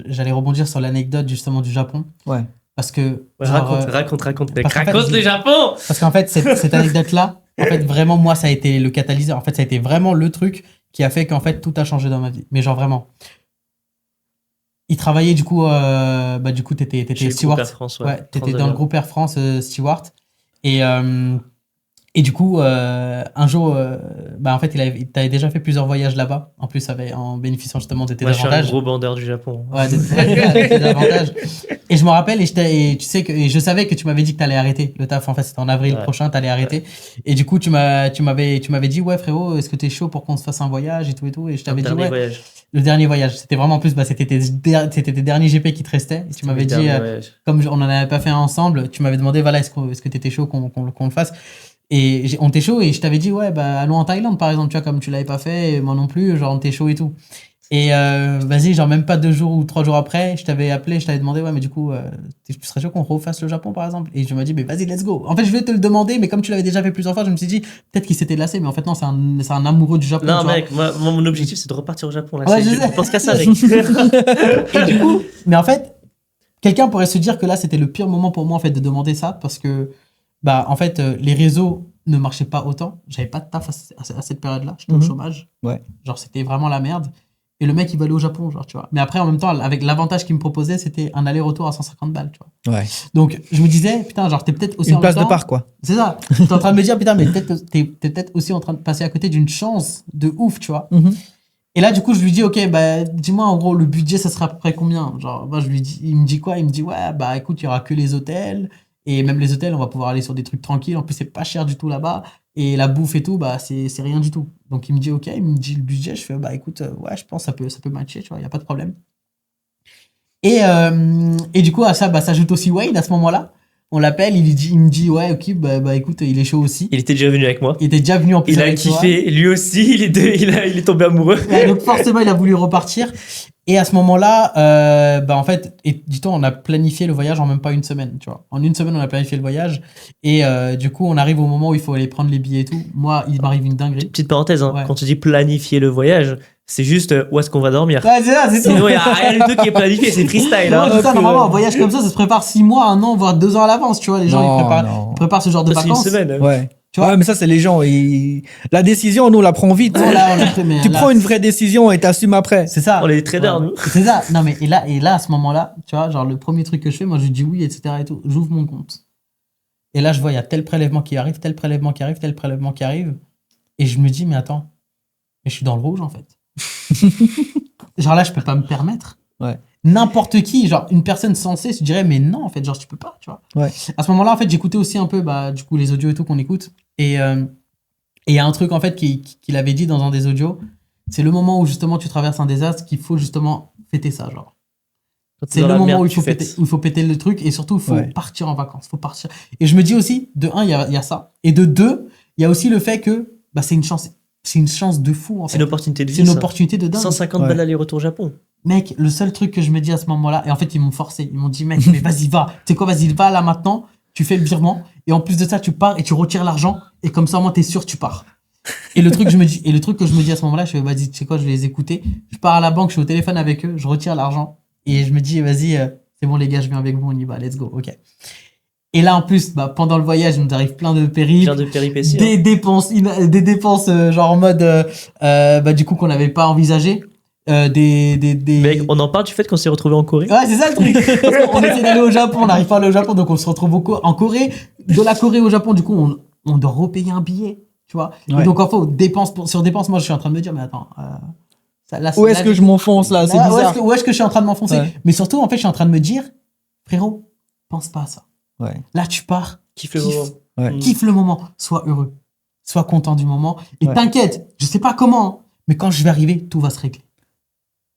j'allais rebondir sur l'anecdote justement du Japon. Ouais. Parce que. Ouais, genre, raconte. parce qu'en fait, Raconte le Japon! Parce qu'en fait, cette anecdote-là, en fait, vraiment, moi, ça a été le catalyseur. En fait, ça a été vraiment le truc qui a fait qu'en fait, tout a changé dans ma vie. Mais genre, vraiment. Il travaillait, du coup, t'étais Chez le steward. groupe Air France, Ouais, t'étais dans le Transavia. groupe Air France steward. Et Et du coup, un jour, en fait, t'avais déjà fait plusieurs voyages là-bas. En plus, en bénéficiant justement de tes Moi, je suis un avantages. gros bandeur du Japon. Ouais, de tes avantages. Et je me rappelle, et tu sais et je savais que tu m'avais dit que t'allais arrêter le taf. En fait, c'était en avril prochain, t'allais arrêter. Et du coup, tu m'avais dit, ouais, frérot, est-ce que t'es chaud pour qu'on se fasse un voyage et tout et tout. Et je t'avais dit, ouais. Voyage. Le dernier voyage. C'était vraiment en plus, c'était tes derniers GP qui te restaient. Et tu m'avais dit, comme on n'en avait pas fait un ensemble, tu m'avais demandé, voilà, est-ce que t'étais chaud qu'on le fasse? Et on était chaud et je t'avais dit, ouais, allons en Thaïlande par exemple, tu vois, comme tu l'avais pas fait, et moi non plus, genre on était chaud et tout. Et vas-y, genre même pas 2 jours ou 3 jours après, je t'avais appelé, je t'avais demandé, ouais, mais du coup, tu serais chaud qu'on refasse le Japon par exemple? Et je m'as dit, mais vas-y, let's go. En fait, je voulais te le demander, mais comme tu l'avais déjà fait plusieurs fois, je me suis dit, peut-être qu'il s'était lassé, mais en fait, non, c'est un amoureux du Japon. Non, mec, moi, mon objectif, c'est de repartir au Japon. Là. Ouais, je pense qu'à ça, mec. Et du coup, mais en fait, quelqu'un pourrait se dire que là, c'était le pire moment pour moi, en fait, de demander ça, parce que, en fait, les réseaux ne marchaient pas autant. J'avais pas de taf à cette période-là. J'étais au chômage. Ouais. Genre, c'était vraiment la merde. Et le mec, il va aller au Japon, genre, tu vois. Mais après, en même temps, avec l'avantage qu'il me proposait, c'était un aller-retour à 150 balles, tu vois. Ouais. Donc, je me disais, putain, genre, t'es peut-être aussi Une place de part, quoi. C'est ça. T'es en train de me dire, putain, mais t'es peut-être aussi en train de passer à côté d'une chance de ouf, tu vois. Et là, du coup, je lui dis, ok, dis-moi, en gros, le budget, ça sera à peu près combien? Genre, moi, je lui dis, il me dit quoi? Il me dit, ouais, écoute, il y aura que les hôtels. Et même les hôtels, on va pouvoir aller sur des trucs tranquilles. En plus, c'est pas cher du tout là-bas. Et la bouffe et tout, c'est rien du tout. Donc, il me dit, ok, il me dit le budget. Je fais, écoute, ouais, je pense que ça peut matcher, tu vois, il n'y a pas de problème. Et du coup, à ça, s'ajoute aussi Wayne à ce moment-là. On l'appelle, il me dit, ouais, ok, écoute, il est chaud aussi. Il était déjà venu avec moi. Il était déjà venu en plus. Il a kiffé, lui aussi, il est tombé amoureux. Ouais, donc, forcément, il a voulu repartir. Et à ce moment-là, en fait, dis-toi, on a planifié le voyage en même pas une semaine, tu vois. En une semaine, on a planifié le voyage. Et du coup, on arrive au moment où il faut aller prendre les billets et tout. Moi, il m'arrive une dinguerie. Petite parenthèse, hein, Ouais. quand tu dis planifier le voyage, c'est juste où est-ce qu'on va dormir. Ouais, c'est ça, c'est tout. Sinon, il n'y a rien du tout qui est planifié, c'est freestyle. Hein. Ouais, c'est ça, normalement, un voyage comme ça se prépare 6 mois, 1 an, voire 2 ans à l'avance, tu vois. Les gens, ils préparent ce genre de Ça, c'est vacances. une semaine. Hein. Ouais. Tu vois, mais ça, c'est les gens. La décision, nous, on la prend vite. là, on a pris, mais Tu là, prends une vraie décision et t'assumes après. c'est ça. On est des traders, Ouais. nous. C'est ça. Non, mais et là, à ce moment-là, tu vois, genre, le premier truc que je fais, moi, je dis oui, etc. et tout. J'ouvre mon compte. Et là, je vois, il y a tel prélèvement qui arrive, tel prélèvement qui arrive, tel prélèvement qui arrive. Et je me dis, mais attends, mais je suis dans le rouge, en fait. Genre là, je peux pas me permettre. Ouais. N'importe qui, genre une personne sensée se dirait, mais non, en fait, genre, tu peux pas, tu vois. Ouais. À ce moment-là, en fait, j'écoutais aussi un peu, du coup, les audios et tout qu'on écoute. Et il y a un truc, en fait, qu'il avait dit dans un des audios. C'est le moment où, justement, tu traverses un désastre qu'il faut, justement, fêter ça, genre. C'est le moment où il faut péter le truc et surtout, il faut partir en vacances. Faut partir. Et je me dis aussi, de un, il y a ça. Et de deux, il y a aussi le fait que c'est une chance. C'est une chance de fou, en fait. C'est une opportunité de vie. C'est une opportunité de dingue. 150 balles aller-retour Japon. Mec, le seul truc que je me dis à ce moment-là, et en fait, ils m'ont forcé. Ils m'ont dit, mec, mais vas-y, va. Tu sais quoi, vas-y, va là maintenant. Tu fais le virement. Et en plus de ça, tu pars et tu retires l'argent. Et comme ça, moi, t'es sûr, tu pars. Et le truc que je me dis à ce moment-là, je fais, vas-y, tu sais quoi, je vais les écouter. Je pars à la banque, je suis au téléphone avec eux, je retire l'argent. Et je me dis, vas-y, c'est bon, les gars, je viens avec vous, on y va, let's go, ok. Et là, en plus, pendant le voyage, il nous arrive plein de périples. Plein de péripéties. Des dépenses, genre en mode, du coup, qu'on n'avait pas envisagé. Mec, on en parle du fait qu'on s'est retrouvé en Corée. Ouais, c'est ça le truc. Parce qu'on essaie d'aller au Japon, on n'arrive pas à aller au Japon, donc on se retrouve en Corée. De la Corée au Japon, du coup, on doit repayer un billet, tu vois. Ouais. Et donc, en fait, sur dépenses, moi, je suis en train de me dire, mais attends, où est-ce que je m'enfonce là? C'est bizarre. Où est-ce que je suis en train de m'enfoncer? Ouais. Mais surtout, en fait, je suis en train de me dire, frérot, pense pas à ça. Ouais. Là, tu pars. Kiffe le moment. Ouais. Kiffe le moment. Sois heureux. Sois content du moment. Et t'inquiète, je sais pas comment, mais quand je vais arriver, tout va se régler.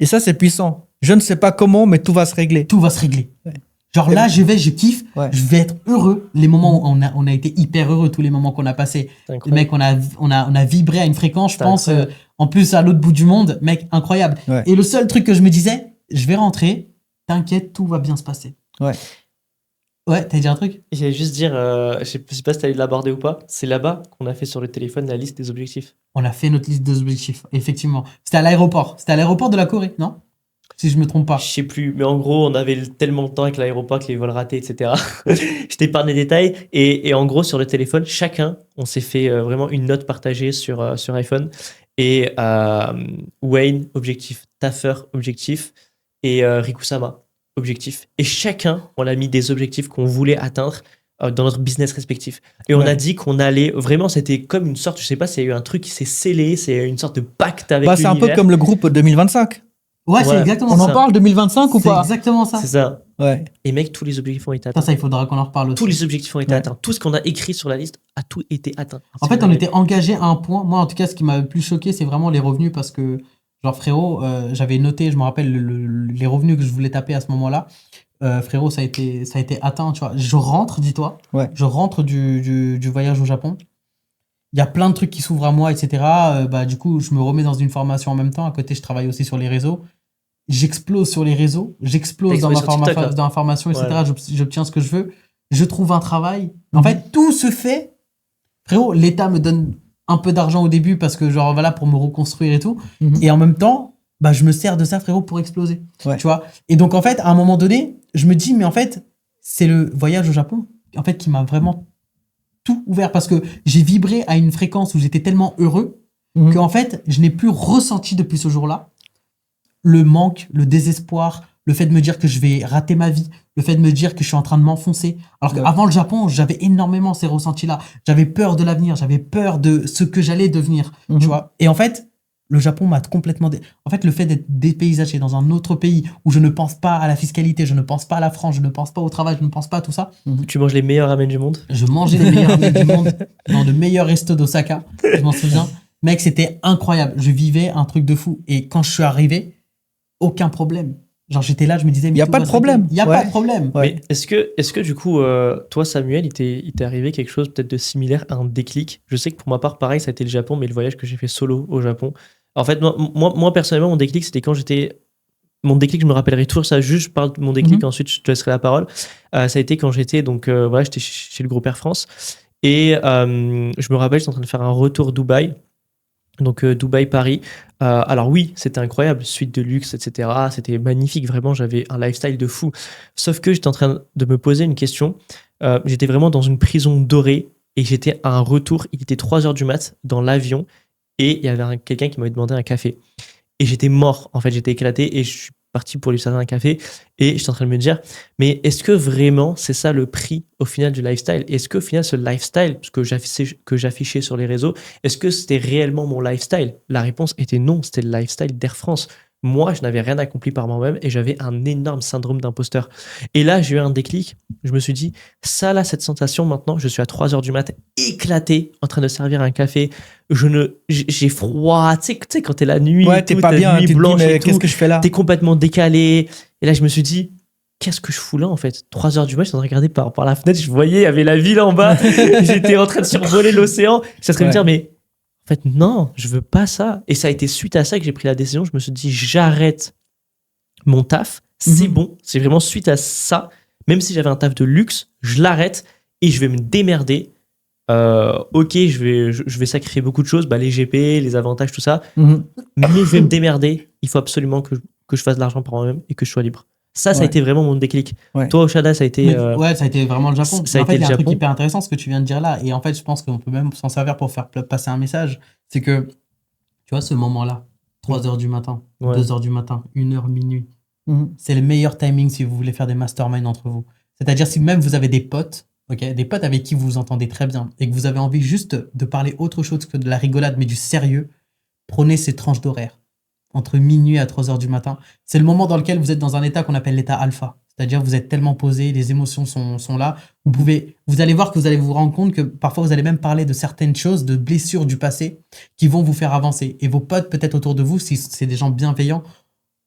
Et ça, c'est puissant. Je ne sais pas comment, mais tout va se régler. Tout va se régler. Ouais. Genre là, je kiffe, je vais être heureux. Les moments où on a été hyper heureux, tous les moments qu'on a passés. Mec, on a vibré à une fréquence, je pense, en plus à l'autre bout du monde. Mec, incroyable. Ouais. Et le seul truc que je me disais, je vais rentrer, t'inquiète, tout va bien se passer. Ouais. Ouais, t'as dit un truc? J'allais juste dire, je sais pas si t'allais l'aborder ou pas, c'est là-bas qu'on a fait sur le téléphone la liste des objectifs. On a fait notre liste des objectifs, effectivement. C'était à l'aéroport. C'était à l'aéroport de la Corée, non? Si je me trompe pas. Je sais plus, mais en gros, on avait tellement de temps avec l'aéroport que les vols ratés, etc. Je t'épargne les détails. Et en gros, sur le téléphone, chacun, on s'est fait vraiment une note partagée sur iPhone. Et Wayne, objectif. Taffer, objectif. Et Rikusama, objectif. Et chacun, on a mis des objectifs qu'on voulait atteindre dans notre business respectif. Et on Ouais. a dit qu'on allait, vraiment, c'était comme une sorte, je sais pas s'il y a eu un truc qui s'est scellé, c'est une sorte de pacte avec Bah, c'est un peu l'univers. comme le groupe 2025. Ouais, c'est Ouais. exactement On ça. en parle 2025 ou C'est pas? exactement ça. C'est ça. Ouais. Et mec, tous les objectifs ont été Ça, atteints. il faudra qu'on en reparle aussi. Tous les objectifs ont été Ouais. atteints. Tout ce qu'on a écrit sur la liste a tout été atteint. En fait, on était engagé à un point. Moi, en tout cas, ce qui m'a le plus choqué, c'est vraiment les revenus parce que, genre, frérot, j'avais noté, je me rappelle, les revenus que je voulais taper à ce moment-là. Frérot, ça a été atteint, tu vois. Je rentre, dis-toi. Ouais. Je rentre du voyage au Japon. Il y a plein de trucs qui s'ouvrent à moi, etc. Bah, du coup, je me remets dans une formation en même temps. À côté, je travaille aussi sur les réseaux. J'explose sur les réseaux. J'explose dans T'exploses ma sur TikTok, là. dans ma formation, etc. Ouais. J'obtiens ce que je veux. Je trouve un travail. En Mhm. fait, tout se fait. Frérot, l'État me donne un peu d'argent au début parce que, genre, voilà, pour me reconstruire et tout. Mhm. Et en même temps, bah, je me sers de ça, frérot, pour exploser. Ouais. Tu vois? Et donc, en fait, à un moment donné, je me dis, mais en fait, c'est le voyage au Japon, en fait, qui m'a vraiment tout ouvert parce que j'ai vibré à une fréquence où j'étais tellement heureux Mhm. que, en fait, je n'ai plus ressenti depuis ce jour-là le manque, le désespoir, le fait de me dire que je vais rater ma vie, le fait de me dire que je suis en train de m'enfoncer. Alors Ouais. qu'avant le Japon, j'avais énormément ces ressentis-là. J'avais peur de l'avenir, j'avais peur de ce que j'allais devenir, Mhm. tu vois. Et en fait, le Japon m'a complètement... En fait, le fait d'être dépaysagé dans un autre pays où je ne pense pas à la fiscalité, je ne pense pas à la France, je ne pense pas au travail, je ne pense pas à tout ça, Tu manges les meilleurs ramen du monde. je mangeais les meilleurs ramen du monde dans le meilleur resto d'Osaka, je m'en souviens. Mec, c'était incroyable. Je vivais un truc de fou. Et quand je suis arrivé, aucun problème. Genre, j'étais là, je me disais, Y a pas de problème. Il n'y a Ouais. pas de problème. Ouais. Mais est-ce que du coup, toi, Samuel, il t'est arrivé quelque chose peut-être de similaire, un déclic? Je sais que pour ma part, pareil, ça a été le Japon, mais le voyage que j'ai fait solo au Japon. En fait, moi personnellement, mon déclic, c'était quand j'étais... Mon déclic, je me rappellerai toujours ça. Juste, je parle de mon déclic, Mhm. ensuite je te laisserai la parole. Ça a été quand j'étais, donc voilà, j'étais chez le groupe Air France. Et je me rappelle, j'étais en train de faire un retour Dubaï. Donc Dubaï-Paris. Alors oui, c'était incroyable, suite de luxe, etc. C'était magnifique, vraiment, j'avais un lifestyle de fou. Sauf que j'étais en train de me poser une question. J'étais vraiment dans une prison dorée et j'étais à un retour, il était 3h du mat dans l'avion et il y avait quelqu'un qui m'avait demandé un café. Et j'étais mort, en fait, j'étais éclaté et je suis parti pour lui servir un café et j'étais en train de me dire, mais est-ce que vraiment c'est ça le prix au final du lifestyle? Est-ce qu'au final ce lifestyle que j'affichais sur les réseaux, est-ce que c'était réellement mon lifestyle? La réponse était non, c'était le lifestyle d'Air France. Moi, je n'avais rien accompli par moi-même et j'avais un énorme syndrome d'imposteur. Et là, j'ai eu un déclic. Je me suis dit, ça là, cette sensation maintenant, je suis à 3h du mat, éclaté, en train de servir un café. J'ai froid. Tu sais, quand t'es la nuit, Ouais, et t'es tout, pas ta bien, nuit tu te dis, blanche mais et tout, qu'est-ce que je fais là? t'es complètement décalé. Et là, je me suis dit, qu'est-ce que je fous là en fait? 3h du mat, je suis en train de regarder par la fenêtre, je voyais, il y avait la ville en bas, j'étais en train de survoler l'océan. Ça serait me Ouais. dire, mais en fait, non, je veux pas ça. Et ça a été suite à ça que j'ai pris la décision. Je me suis dit, j'arrête mon taf, c'est Mhm. bon. C'est vraiment suite à ça, même si j'avais un taf de luxe, je l'arrête et je vais me démerder. Ok, je vais sacrifier beaucoup de choses, bah, les GP, les avantages, tout ça, Mhm. mais je vais me démerder. Il faut absolument que je fasse de l'argent pour moi-même et que je sois libre. Ça a Ouais. été vraiment mon déclic. Ouais. Toi, Oshada, ça a été. Mais, ouais, ça a été vraiment le Japon. ça a En fait, été il y a le un truc Japon. hyper intéressant ce que tu viens de dire là. Et en fait, je pense qu'on peut même s'en servir pour faire passer un message. C'est que, tu vois, ce moment-là, 3h du matin, Ouais. 2h du matin, 1h, minuit, Mhm. c'est le meilleur timing si vous voulez faire des masterminds entre vous. C'est-à-dire si même vous avez des potes, ok, des potes avec qui vous vous entendez très bien et que vous avez envie juste de parler autre chose que de la rigolade, mais du sérieux, prenez ces tranches d'horaire entre minuit à 3h du matin. C'est le moment dans lequel vous êtes dans un état qu'on appelle l'état alpha. C'est-à-dire vous êtes tellement posé, les émotions sont là. Vous allez voir que vous allez vous rendre compte que parfois vous allez même parler de certaines choses, de blessures du passé qui vont vous faire avancer. Et vos potes peut-être autour de vous, si c'est des gens bienveillants,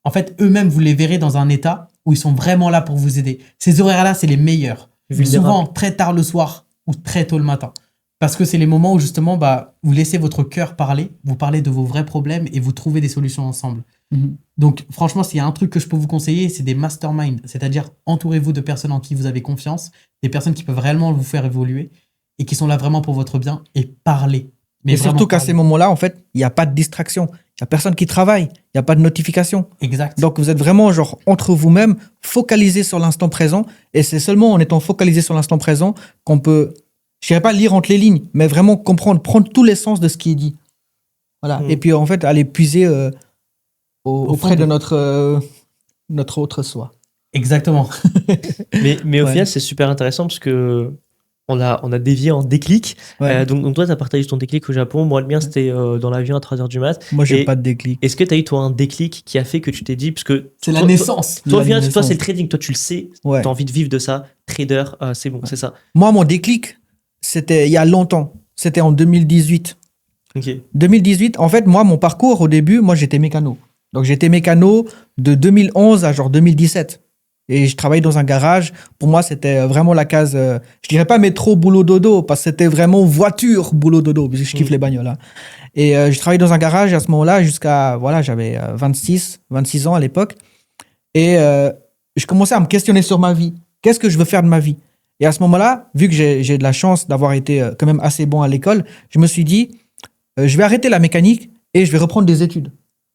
en fait, eux-mêmes, vous les verrez dans un état où ils sont vraiment là pour vous aider. Ces horaires-là, c'est les meilleurs. Vulnérable. Souvent, très tard le soir ou très tôt le matin. Parce que c'est les moments où, justement, bah, vous laissez votre cœur parler, vous parlez de vos vrais problèmes et vous trouvez des solutions ensemble. Mhm. Donc, franchement, s'il y a un truc que je peux vous conseiller, c'est des masterminds. C'est-à-dire, entourez-vous de personnes en qui vous avez confiance, des personnes qui peuvent réellement vous faire évoluer et qui sont là vraiment pour votre bien et parler. Mais Et surtout vraiment qu'à parler. ces moments-là, en fait, il n'y a pas de distraction. Il n'y a personne qui travaille. Il n'y a pas de notification. Exact. Donc, vous êtes vraiment, genre, entre vous-même, focalisé sur l'instant présent. Et c'est seulement en étant focalisé sur l'instant présent qu'on peut, je dirais pas lire entre les lignes, mais vraiment comprendre, prendre tous les sens de ce qui est dit. Voilà. Mm. Et puis, en fait, aller puiser auprès fond de de- notre autre soi. Exactement. Mais au Ouais. final, c'est super intéressant parce que on a dévié en déclic. Ouais. Donc toi, tu as partagé ton déclic au Japon. Moi, le mien, c'était dans l'avion à 3h du mat. Moi, j'ai Et pas de déclic. Est-ce que tu as eu, toi, un déclic qui a fait que tu t'es dit, parce que C'est la toi, naissance. Toi, La toi, naissance. c'est le trading. Toi, tu le sais. Ouais. Tu as envie de vivre de ça. Trader, c'est bon, c'est ça. Moi, mon déclic, c'était il y a longtemps. C'était en 2018. Ok. 2018, en fait, moi, mon parcours, au début, moi, j'étais mécano. Donc, j'étais mécano de 2011 à genre 2017. Et je travaillais dans un garage. Pour moi, c'était vraiment la case, je dirais pas métro, boulot, dodo, parce que c'était vraiment voiture, boulot, dodo, parce que je kiffe les bagnoles. Hein. Et je travaillais dans un garage à ce moment-là jusqu'à, voilà, j'avais 26 ans à l'époque. Et je commençais à me questionner sur ma vie. Qu'est-ce que je veux faire de ma vie? Et à ce moment-là, vu que j'ai de la chance d'avoir été quand même assez bon à l'école, je me suis dit, je vais arrêter la mécanique et je vais reprendre des études.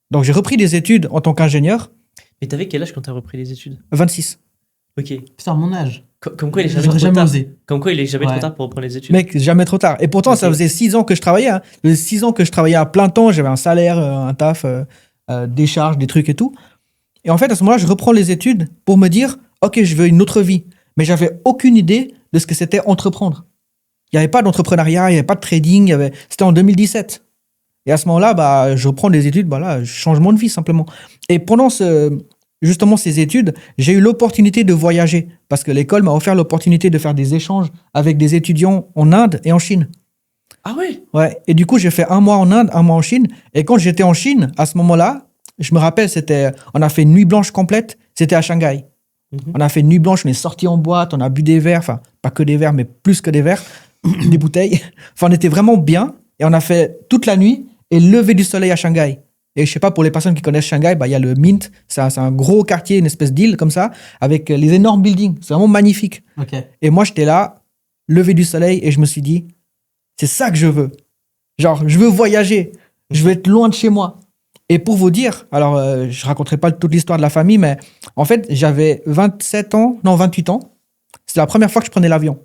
Donc, j'ai repris des études en tant qu'ingénieur. Mais t'avais quel âge quand t'as repris les études? 26. Ok. Putain, mon âge. Comme quoi, il est jamais J'aurais trop jamais tard. osé. Comme quoi, il est jamais Ouais. trop tard pour reprendre les études. Mec, jamais trop tard. Et pourtant, ça Ok. faisait 6 ans que je travaillais. Hein. Ça faisait 6 ans que je travaillais à plein temps. J'avais un salaire, un taf, des charges, des trucs et tout. Et en fait, à ce moment-là, je reprends les études pour me dire, OK, je veux une autre vie. Mais j'avais aucune idée de ce que c'était entreprendre. Il n'y avait pas d'entrepreneuriat, il n'y avait pas de trading. C'était en 2017. Et à ce moment-là, bah, je reprends des études, bah là, changement de vie simplement. Et pendant justement ces études, j'ai eu l'opportunité de voyager parce que l'école m'a offert l'opportunité de faire des échanges avec des étudiants en Inde et en Chine. Ah ouais? Ouais. Et du coup, j'ai fait 1 mois en Inde, 1 mois en Chine. Et quand j'étais en Chine, à ce moment-là, je me rappelle, on a fait une nuit blanche complète. C'était à Shanghai. On a fait une nuit blanche, on est sorti en boîte, on a bu des verres, enfin, pas que des verres, mais plus que des verres, des bouteilles. Enfin, on était vraiment bien. Et on a fait toute la nuit et le lever du soleil à Shanghai. Et je sais pas, pour les personnes qui connaissent Shanghai, bah, il y a le Mint. C'est un gros quartier, une espèce d'île comme ça, avec les énormes buildings. C'est vraiment magnifique. Ok. Et moi, j'étais là, lever du soleil, et je me suis dit, c'est ça que je veux. Genre, je veux voyager. Je veux être loin de chez moi. Et pour vous dire, alors, je raconterai pas toute l'histoire de la famille, mais en fait, j'avais 28 ans. C'était la première fois que je prenais l'avion.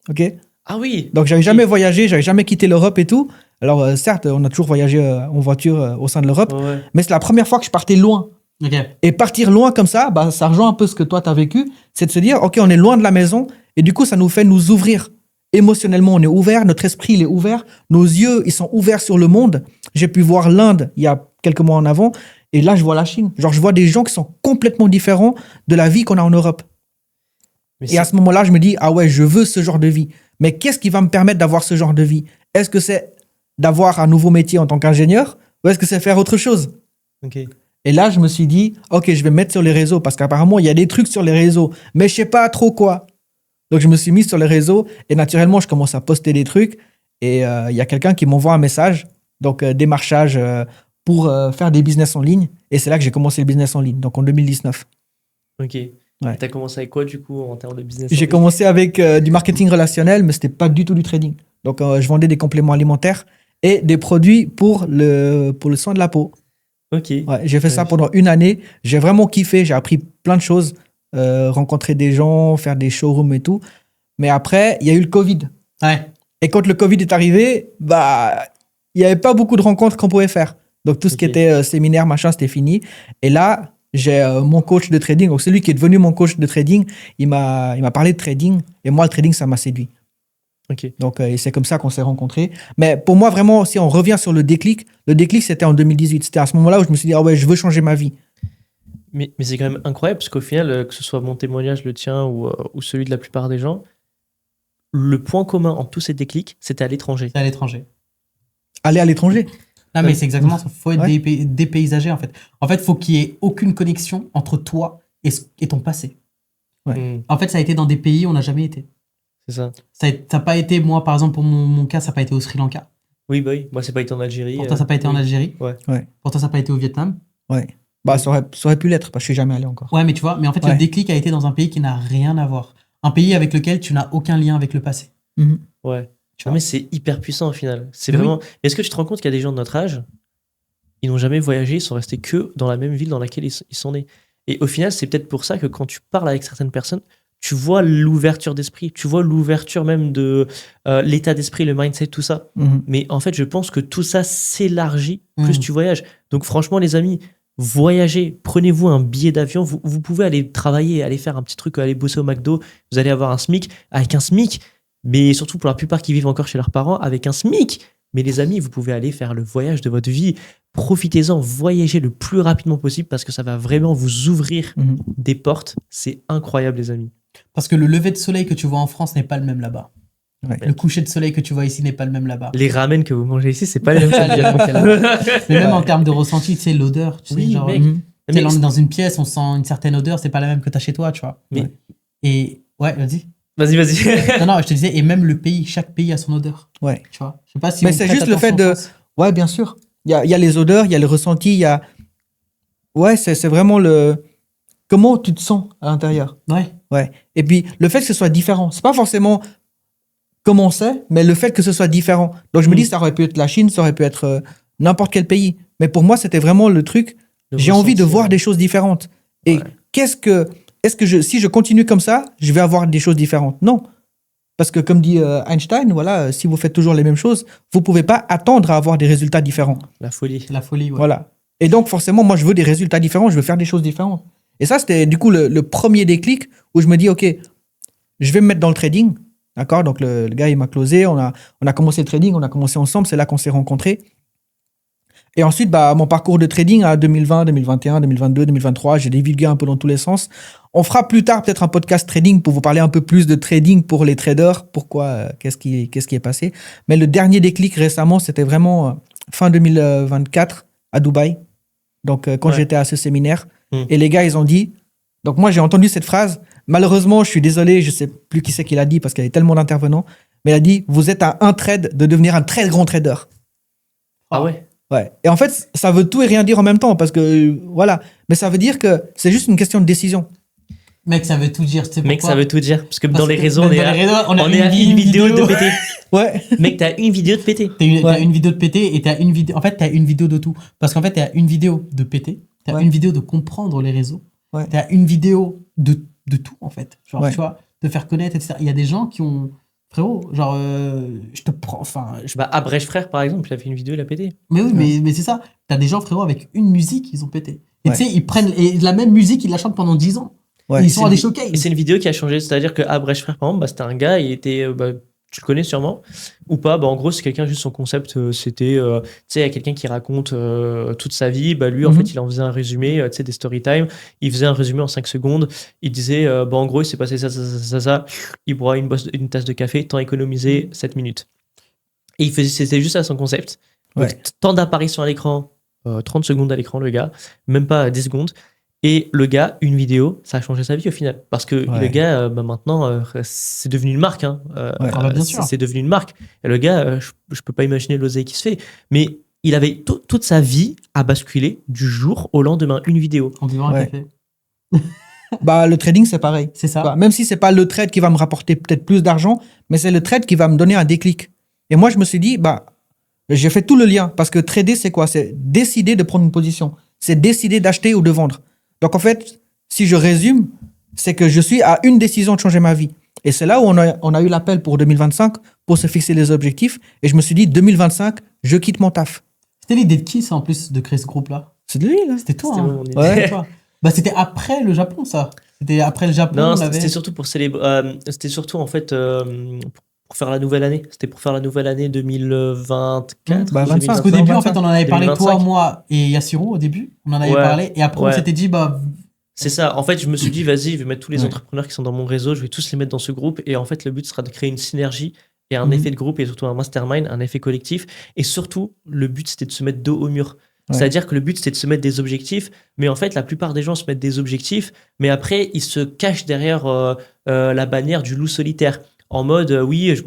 OK? Ah oui. Donc, j'avais jamais voyagé, j'avais jamais quitté l'Europe et tout. Alors, certes, on a toujours voyagé en voiture au sein de l'Europe, Ouais. mais c'est la première fois que je partais loin. Ok. Et partir loin comme ça, bah, ça rejoint un peu ce que toi, tu as vécu. C'est de se dire, OK, on est loin de la maison. Et du coup, ça nous fait nous ouvrir. Émotionnellement, on est ouvert. Notre esprit, il est ouvert. Nos yeux, ils sont ouverts sur le monde. J'ai pu voir l'Inde il y a quelques mois en avant. Et là, je vois la Chine. Genre, je vois des gens qui sont complètement différents de la vie qu'on a en Europe. Mais Et à ce moment-là, je me dis, ah ouais, je veux ce genre de vie. Mais qu'est-ce qui va me permettre d'avoir ce genre de vie? Est-ce que c'est d'avoir un nouveau métier en tant qu'ingénieur ou est-ce que c'est faire autre chose? Ok. Et là, je me suis dit, OK, je vais me mettre sur les réseaux parce qu'apparemment, il y a des trucs sur les réseaux, mais je sais pas trop quoi. Donc, je me suis mis sur les réseaux et naturellement, je commence à poster des trucs et il y a quelqu'un qui m'envoie un message, donc démarchage pour faire des business en ligne. Et c'est là que j'ai commencé le business en ligne, donc en 2019. Ok. Ouais. T'as commencé avec quoi du coup en termes de business? J'ai commencé avec du marketing relationnel, mais c'était pas du tout du trading. Donc, je vendais des compléments alimentaires et des produits pour le soin de la peau. Ok. Ouais, j'ai fait ça pendant 1 année. J'ai vraiment kiffé. J'ai appris plein de choses. Rencontrer des gens, faire des showrooms et tout. Mais après, il y a eu le Covid. Ouais. Et quand le Covid est arrivé, bah, il n'y avait pas beaucoup de rencontres qu'on pouvait faire. Donc, tout ce qui Ok. était séminaire, machin, c'était fini. Et là, j'ai mon coach de trading. Donc, celui qui est devenu mon coach de trading, il m'a parlé de trading. Et moi, le trading, ça m'a séduit. Ok. Donc, et c'est comme ça qu'on s'est rencontrés. Mais pour moi, vraiment, si on revient sur le déclic, c'était en 2018. C'était à ce moment-là où je me suis dit, ah ouais, je veux changer ma vie. Mais c'est quand même incroyable parce qu'au final, que ce soit mon témoignage, le tien ou celui de la plupart des gens, le point commun en tous ces déclics, c'était à l'étranger. C'est à l'étranger. Aller à l'étranger. Non, mais c'est exactement ça. Il faut être Ouais. dépaysagé, en fait. En fait, il faut qu'il y ait aucune connexion entre toi et ton passé. Ouais. En fait, ça a été dans des pays où on n'a jamais été. C'est ça. Ça n'a pas été, moi, par exemple, pour mon cas, ça n'a pas été au Sri Lanka. Oui, bah oui. Moi, c'est pas été en Algérie. Pour toi, ça n'a pas été en oui. Algérie. Ouais. Pour toi, ça n'a pas été au Vietnam. Ouais. Bah, ça aurait pu l'être, parce que je suis jamais allé encore. Ouais, mais tu vois, mais en fait, Ouais. le déclic a été dans un pays qui n'a rien à voir. Un pays avec lequel tu n'as aucun lien avec le passé. Mhm. Ouais. Tu Non, vois. mais c'est hyper puissant au final. C'est Mais vraiment. Est-ce que tu te rends compte qu'il y a des gens de notre âge, ils n'ont jamais voyagé, ils sont restés que dans la même ville dans laquelle ils sont nés. Et au final, c'est peut-être pour ça que quand tu parles avec certaines personnes, tu vois l'ouverture d'esprit, tu vois l'ouverture même de l'état d'esprit, le mindset, tout ça. Mhm. Mais en fait, je pense que tout ça s'élargit plus Mhm. tu voyages. Donc franchement, les amis, voyagez, prenez-vous un billet d'avion, vous pouvez aller travailler, aller faire un petit truc, aller bosser au McDo, vous allez avoir un SMIC. Avec un SMIC, mais surtout pour la plupart qui vivent encore chez leurs parents avec un SMIC. Mais les amis, vous pouvez aller faire le voyage de votre vie. Profitez-en, voyagez le plus rapidement possible parce que ça va vraiment vous ouvrir des portes. C'est incroyable, les amis. Parce que le lever de soleil que tu vois en France n'est pas le même là-bas. Ouais. Le coucher de soleil que tu vois ici n'est pas le même là-bas. Les ramen que vous mangez ici, c'est pas les mêmes Mais même en termes de ressenti, tu sais, l'odeur, tu sais, Oui, genre, mec. tu sais, Mais là, on est dans une pièce, on sent une certaine odeur, c'est pas la même que t'as chez toi, tu vois. Mais- Et ouais, vas-y. Vas-y. Non, je te disais, et même le pays, chaque pays a son odeur, Ouais. tu vois. Je sais pas si Mais on c'est prête juste le fait attention de- en France. Ouais, bien sûr. Il y a les odeurs, il y a le ressenti, il y a. Ouais, c'est vraiment le. Comment tu te sens à l'intérieur. Ouais. Ouais. Et puis, le fait que ce soit différent, c'est pas forcément comment c'est, mais le fait que ce soit différent. Donc, je me dis, ça aurait pu être la Chine, ça aurait pu être n'importe quel pays. Mais pour moi, c'était vraiment le truc. Le J'ai envie de ressenti, voir ouais. des choses différentes. Et Ouais. est-ce que si je continue comme ça, je vais avoir des choses différentes? Non. Parce que comme dit Einstein, voilà, si vous faites toujours les mêmes choses, vous pouvez pas attendre à avoir des résultats différents. La folie. C'est la folie, ouais. Voilà. Et donc, forcément, moi, je veux des résultats différents, je veux faire des choses différentes. Et ça, c'était du coup le premier déclic où je me dis, OK, je vais me mettre dans le trading. D'accord? Donc, le gars, il m'a closé. On a commencé le trading, on a commencé ensemble. C'est là qu'on s'est rencontrés. Et ensuite, bah, mon parcours de trading à 2020, 2021, 2022, 2023, j'ai divulgué un peu dans tous les sens. On fera plus tard peut-être un podcast trading pour vous parler un peu plus de trading pour les traders. Pourquoi, qu'est-ce qui est passé. Mais le dernier déclic récemment, c'était vraiment fin 2024 à Dubaï. Donc, quand Ouais. j'étais à ce séminaire. Mm. Et les gars, ils ont dit... Donc, moi, j'ai entendu cette phrase. Malheureusement, je suis désolé, je sais plus qui c'est qui l'a dit parce qu'il y avait tellement d'intervenants. Mais il a dit, vous êtes à un trade de devenir un très grand trader. Ah ouais. Ouais. Et en fait, ça veut tout et rien dire en même temps parce que, voilà. Mais ça veut dire que c'est juste une question de décision. Mec, ça veut tout dire. Tu sais Mec, pourquoi ça veut tout dire. Parce que Parce dans les que réseaux, dans on est les à réseaux, on a une vidéo de pété. Ouais. Mec, t'as une vidéo de pété. T'as Ouais. une vidéo de péter et t'as une vidéo. En fait, t'as une vidéo de tout. Parce qu'en fait, t'as une vidéo de péter, t'as Ouais. une vidéo de comprendre les réseaux, Ouais. t'as une vidéo de tout, en fait. Genre, Ouais. tu vois, de faire connaître, etc. Il y a des gens qui ont. Frérot, genre, je te prends. Enfin, Bah, Abrèche Frère, par exemple, il a fait une vidéo, il a pété. mais oui, mais c'est ça. T'as des gens, frérot, avec une musique, ils ont pété. Et Ouais. tu sais, ils prennent la même musique, ils la chantent pendant 10 ans. Ouais. Et ils sont à C'est des une- showcases. Et c'est une vidéo qui a changé. C'est-à-dire que Abrèche Frère, par exemple, bah, c'était un gars, il était. Tu le connais sûrement ou pas. Bah, en gros, c'est quelqu'un, juste son concept, c'était. Tu sais, il y a quelqu'un qui raconte toute sa vie. Bah, lui, en Mhm. fait, il en faisait un résumé, tu sais, des story time. Il faisait un résumé en 5 secondes. Il disait, bah, en gros, il s'est passé ça. Il boit une tasse de café, temps économisé, 7 minutes. Et il faisait, c'était juste ça son concept. Donc, Ouais. temps d'apparition à l'écran, 30 secondes à l'écran, le gars, même pas 10 secondes. Et le gars, une vidéo, ça a changé sa vie au final. Parce que Ouais. le gars, bah, maintenant, c'est devenu une marque. Hein. Ouais. Ah bah, bien sûr. C'est devenu une marque. Et le gars, je peux pas imaginer l'oseille qui se fait. Mais il avait toute sa vie à basculer du jour au lendemain, une vidéo. En buvant un Ouais. café. Bah, le trading, c'est pareil. C'est ça. Bah, même si c'est pas le trade qui va me rapporter peut-être plus d'argent, mais c'est le trade qui va me donner un déclic. Et moi, je me suis dit, bah, j'ai fait tout le lien parce que trader, c'est quoi? C'est décider de prendre une position. C'est décider d'acheter ou de vendre. Donc, en fait, si je résume, c'est que je suis à une décision de changer ma vie. Et c'est là où on a eu l'appel pour 2025 pour se fixer les objectifs. Et je me suis dit, 2025, je quitte mon taf. C'était l'idée de qui, ça, en plus, de créer ce groupe-là? C'est de lui, là. C'était toi, C'était hein. mon idée. Ouais. C'était toi. Bah, c'était après le Japon, ça. C'était après le Japon, Non, on c'était avait... surtout pour célébrer. C'était surtout en fait pour faire la nouvelle année. C'était pour faire la nouvelle année 2024. Bah, 25. Parce qu'au début, en 25, fait, on en avait parlé, 2025. toi, moi et Yassiro, au début. On en avait Ouais. parlé. Et après, on Ouais. s'était dit, bah, C'est ça. En fait, je me suis dit, vas-y, je vais mettre tous les Ouais. entrepreneurs qui sont dans mon réseau, je vais tous les mettre dans ce groupe. Et en fait, le but sera de créer une synergie et un Mhm. effet de groupe et surtout un mastermind, un effet collectif. Et surtout, le but, c'était de se mettre dos au mur. Ouais. C'est-à-dire que le but, c'était de se mettre des objectifs. Mais en fait, la plupart des gens se mettent des objectifs, mais après, ils se cachent derrière la bannière du loup solitaire. En mode, oui, je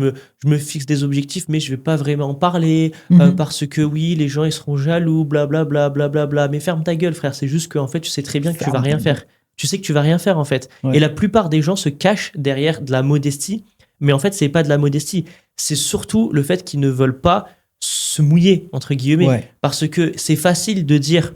me fixe des objectifs, mais je vais pas vraiment en parler Mhm. parce que oui, les gens, ils seront jaloux, blablabla, blablabla. Mais ferme ta gueule, frère. C'est juste qu'en fait, tu sais très bien que tu vas Ferme rien ta faire. Tu sais que tu vas rien faire, en fait. Ouais. Et la plupart des gens se cachent derrière de la modestie. Mais en fait, c'est pas de la modestie. C'est surtout le fait qu'ils ne veulent pas se mouiller, entre guillemets. Ouais. Parce que c'est facile de se dire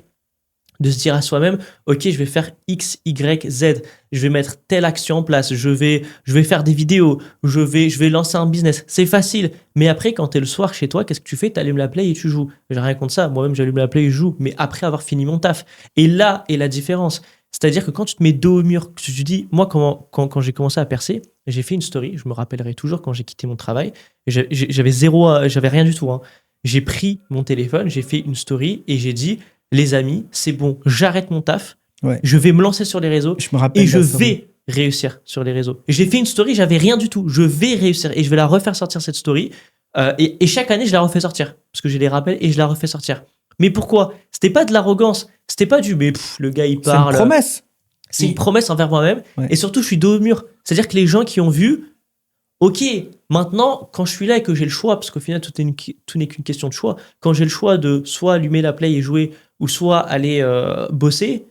à soi-même, ok, je vais faire X, Y, Z, je vais mettre telle action en place, je vais faire des vidéos, je vais lancer un business. C'est facile. Mais après, quand tu es le soir chez toi, qu'est-ce que tu fais? Tu allumes la play et tu joues. J'ai rien contre ça. Moi-même, j'allume la play et je joue, mais après avoir fini mon taf. Et là est la différence. C'est-à-dire que quand tu te mets dos au mur, que tu te dis, moi, quand j'ai commencé à percer, j'ai fait une story, je me rappellerai toujours quand j'ai quitté mon travail, j'avais rien du tout. Hein. J'ai pris mon téléphone, j'ai fait une story et j'ai dit, les amis, c'est bon, j'arrête mon taf, je vais me lancer sur les réseaux Je me rappelle et je de la story. vais réussir sur les réseaux. Et j'ai fait une story, j'avais rien du tout, je vais réussir et je vais la refaire sortir cette story. Et chaque année, je la refais sortir parce que j'ai les rappels et je la refais sortir. Mais pourquoi ? C'était pas de l'arrogance, c'était pas du mais le gars il C'est une parle. promesse. C'est une promesse envers moi-même. Ouais. Et surtout, je suis dos au mur. C'est-à-dire que les gens qui ont vu, ok, maintenant, quand je suis là et que j'ai le choix, parce qu'au final, tout n'est qu'une question de choix, quand j'ai le choix de soit allumer la play et jouer, ou soit aller bosser,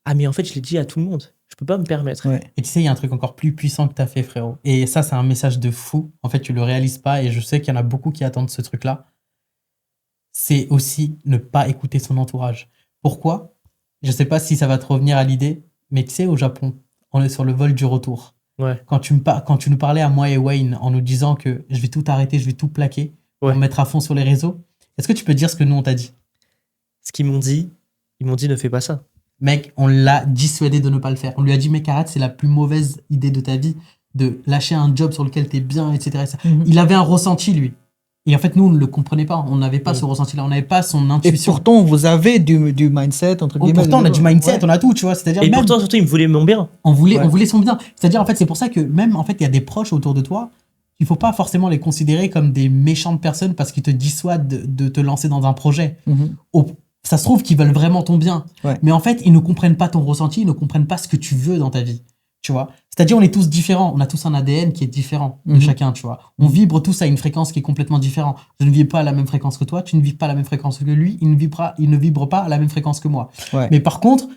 ah mais en fait, je l'ai dit à tout le monde. Je peux pas me permettre. Ouais. Et tu sais, il y a un truc encore plus puissant que tu as fait, frérot. Et ça, c'est un message de fou. En fait, tu le réalises pas. Et je sais qu'il y en a beaucoup qui attendent ce truc-là. C'est aussi ne pas écouter son entourage. Pourquoi ? Je sais pas si ça va te revenir à l'idée, mais tu sais, au Japon, on est sur le vol du retour. Ouais. Quand tu nous parlais à moi et Wayne en nous disant que je vais tout arrêter, je vais tout plaquer pour Ouais. me mettre à fond sur les réseaux, est-ce que tu peux dire ce que nous, on t'a dit ? Ce qu'ils m'ont dit, ne fais pas ça. Mec, on l'a dissuadé de ne pas le faire. On lui a dit, mec, arrête, c'est la plus mauvaise idée de ta vie de lâcher un job sur lequel t'es bien, etc. Il avait un ressenti, lui. Et en fait, nous, on ne le comprenait pas. On n'avait pas ce ressenti-là. On n'avait pas son Et intuition. pourtant, vous avez du mindset, entre guillemets. Pourtant, on a du mindset, Ouais. on a tout, tu vois. C'est-à-dire, Et même, pourtant, surtout, ils me voulaient mon bien. on voulait Ouais. son bien. C'est-à-dire, en fait, c'est pour ça que même, en fait, il y a des proches autour de toi. Il faut pas forcément les considérer comme des méchantes personnes parce qu'ils te dissuadent de te lancer dans un projet. Mhm. Ça se trouve qu'ils veulent vraiment ton bien. Ouais. Mais en fait, ils ne comprennent pas ton ressenti, ils ne comprennent pas ce que tu veux dans ta vie. Tu vois ? C'est-à-dire, on est tous différents. On a tous un ADN qui est différent de Mhm. chacun, tu vois. On vibre tous à une fréquence qui est complètement différente. Je ne vibre pas à la même fréquence que toi, tu ne vibres pas à la même fréquence que lui, il ne vibre pas à la même fréquence que moi. Ouais. Mais par contre,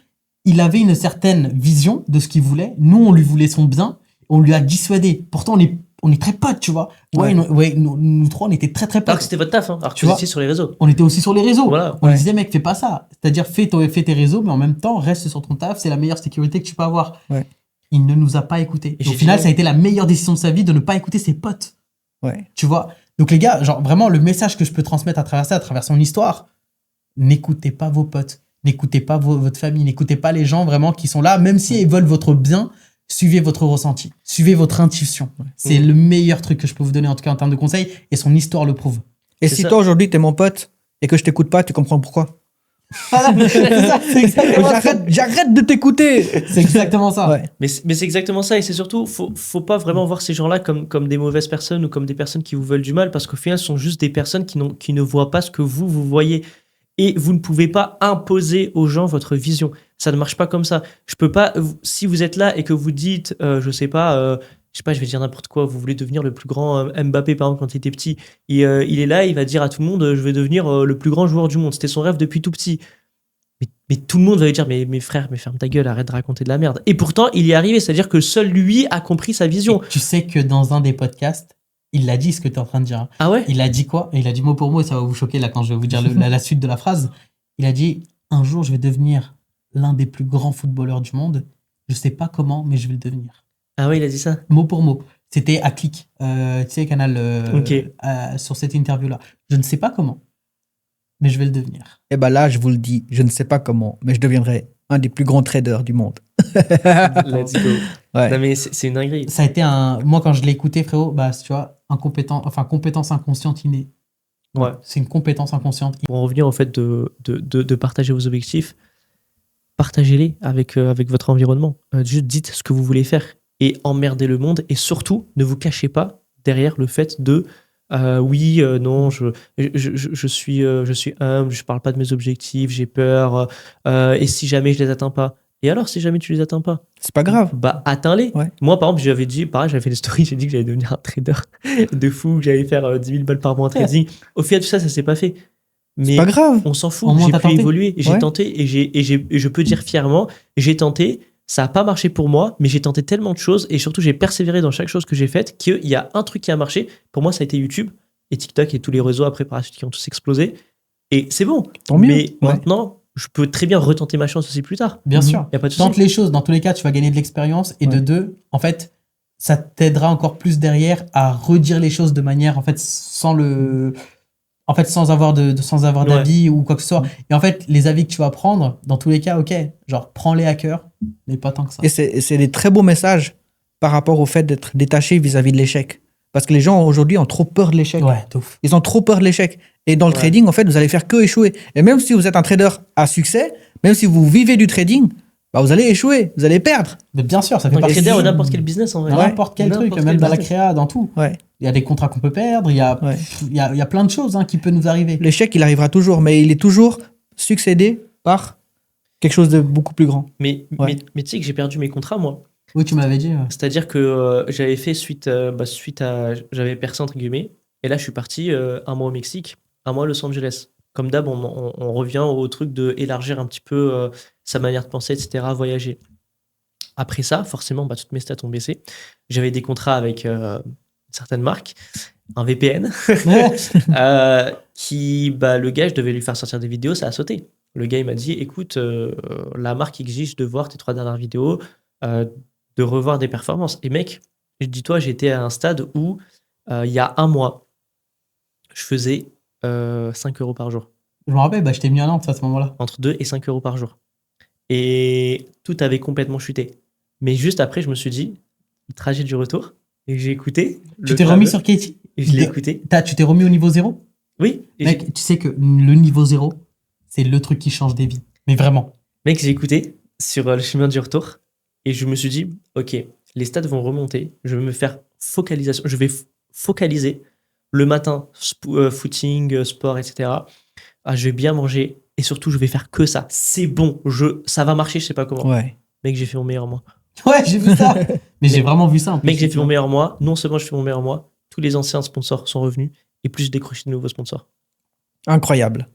il avait une certaine vision de ce qu'il voulait. Nous, on lui voulait son bien. On lui a dissuadé. Pourtant, on est très potes, tu vois. Ouais. Nous trois, on était très, très Alors potes. que c'était votre taf, hein. Alors que Tu vous vois. étiez sur les réseaux. On était aussi sur les réseaux. Voilà. On Ouais. lui disait, mec, fais pas ça. C'est-à-dire, fais tes réseaux, mais en même temps, reste sur ton taf. C'est la meilleure sécurité que tu peux avoir. Ouais. Il ne nous a pas écoutés. Et Et au j'ai final, fini. ça a été la meilleure décision de sa vie de ne pas écouter ses potes. Ouais. Tu vois. Donc, les gars, genre, vraiment, le message que je peux transmettre à travers ça, à travers son histoire, n'écoutez pas vos potes. N'écoutez pas votre famille. N'écoutez pas les gens vraiment qui sont là, même si ils veulent votre bien. Suivez votre ressenti. Suivez votre intuition. C'est le meilleur truc que je peux vous donner, en tout cas, en termes de conseils. Et son histoire le prouve. Et C'est si ça. toi, aujourd'hui, t'es mon pote et que je t'écoute pas, tu comprends pourquoi. C'est exactement ça. J'arrête de t'écouter. C'est exactement ça. Ouais. Mais c'est exactement ça. Et c'est surtout, faut pas vraiment voir ces gens-là comme des mauvaises personnes ou comme des personnes qui vous veulent du mal, parce qu'au final, ce sont juste des personnes qui ne voient pas ce que vous voyez. Et vous ne pouvez pas imposer aux gens votre vision. Ça ne marche pas comme ça. Je peux pas, si vous êtes là et que vous dites, je sais pas, je vais dire n'importe quoi, vous voulez devenir le plus grand Mbappé, par exemple, quand il était petit, et il est là, il va dire à tout le monde, je vais devenir le plus grand joueur du monde. C'était son rêve depuis tout petit. Mais tout le monde va lui dire, mais frère, mais ferme ta gueule, arrête de raconter de la merde. Et pourtant, il y est arrivé, c'est-à-dire que seul lui a compris sa vision. Et tu sais que dans un des podcasts, il l'a dit ce que tu es en train de dire. Ah ouais? Il a dit quoi? Il a dit mot pour mot, et ça va vous choquer là quand je vais vous dire la suite de la phrase. Il a dit, un jour je vais devenir l'un des plus grands footballeurs du monde. Je sais pas comment, mais je vais le devenir. Ah ouais, il a dit ça? Mot pour mot. C'était à Click, tu sais, Canal, Ok. sur cette interview-là. Je ne sais pas comment, mais je vais le devenir. Et ben là, je vous le dis, je ne sais pas comment, mais je deviendrai un des plus grands traders du monde. Let's go. Ouais. Non, mais c'est une dinguerie. Ça a été moi quand je l'ai écouté, frérot, bah, tu vois, compétence inconsciente innée. Ouais. C'est une compétence inconsciente. Pour en revenir au fait de partager vos objectifs, partagez-les avec votre environnement. Juste dites ce que vous voulez faire et emmerdez le monde. Et surtout, ne vous cachez pas derrière le fait de non, je suis humble, je parle pas de mes objectifs, j'ai peur. Et si jamais je les atteins pas? Et alors, si jamais tu les atteins pas? C'est pas grave. Bah, atteins-les. Ouais. Moi, par exemple, j'avais dit, pareil, j'avais fait des stories, j'ai dit que j'allais devenir un trader de fou, que j'allais faire 10 000 balles par mois en trading. Au final, tout ça, ça s'est pas fait. C'est Mais pas grave. on s'en fout, Au moins, j'ai t'as pu tenté. évoluer, et j'ai Ouais. tenté, et je peux dire fièrement, j'ai tenté, ça n'a pas marché pour moi, mais j'ai tenté tellement de choses, et surtout, j'ai persévéré dans chaque chose que j'ai faite, qu'il y a un truc qui a marché. Pour moi, ça a été YouTube, et TikTok, et tous les réseaux après par la suite qui ont tous explosé. Et c'est bon. Tant mieux. Mais Ouais. maintenant, je peux très bien retenter ma chance aussi plus tard. Bien Mhm. sûr. Il y a pas de Tente souci. les choses. Dans tous les cas, tu vas gagner de l'expérience. Et de Ouais. deux, en fait, ça t'aidera encore plus derrière à redire les choses de manière, en fait, sans le. En fait, sans avoir d'avis ou quoi que ce soit. Et en fait, les avis que tu vas prendre, dans tous les cas, ok, genre, prends-les à cœur, mais pas tant que ça. Et c'est des très beaux messages par rapport au fait d'être détaché vis-à-vis de l'échec. Parce que les gens aujourd'hui ont trop peur de l'échec. Ouais, de ouf. Ils ont trop peur de l'échec. Et dans le trading, en fait, vous allez faire que échouer. Et même si vous êtes un trader à succès, même si vous vivez du trading, bah vous allez échouer, vous allez perdre. Mais bien sûr, ça fait Un partie trader du ou jeu. n'importe quel business en vrai. N'importe quel truc, même dans la créa, dans tout. Ouais. Il y a des contrats qu'on peut perdre, il y a plein de choses qui peuvent nous arriver. L'échec, il arrivera toujours, mais il est toujours succédé par quelque chose de beaucoup plus grand. Mais tu sais que j'ai perdu mes contrats, moi. Oui, tu me l'avais dit. Ouais. C'est-à-dire que j'avais fait suite à. J'avais percé, entre guillemets. Et là, je suis parti un mois au Mexique, un mois à Los Angeles. Comme d'hab, on revient au truc de élargir un petit peu sa manière de penser, etc., voyager. Après ça, forcément, toutes mes stats ont baissé. J'avais des contrats avec certaines marques, un VPN, qui, le gars, je devais lui faire sortir des vidéos, ça a sauté. Le gars, il m'a dit, écoute, la marque exige de voir tes 3 dernières vidéos, de revoir des performances. Et mec, dis-toi, j'étais à un stade où, il y a un mois, je faisais 5 euros par jour. Je me rappelle, j'étais venu à Nantes à ce moment-là. Entre 2 et 5 euros par jour. Et tout avait complètement chuté. Mais juste après, je me suis dit, le trajet du retour, et j'ai écouté. Tu t'es remis sur Katie? Et je l'ai écouté. Tu t'es remis au niveau 0? Oui. Mec, tu sais que le niveau 0, c'est le truc qui change des vies. Mais vraiment. Mec, j'ai écouté sur le chemin du retour, et je me suis dit, ok, les stats vont remonter, je vais me faire focalisation, je vais focaliser le matin, footing, sport, etc. Je vais bien manger, et surtout, je vais faire que ça. C'est bon, ça va marcher, je sais pas comment. Ouais. Mec, j'ai fait mon meilleur mois. Ouais, j'ai vu ça. Mais j'ai vraiment vu ça. En plus, mec, j'ai fait mon meilleur mois. Non seulement je fais mon meilleur mois, tous les anciens sponsors sont revenus, et plus je décroche de nouveaux sponsors. Incroyable.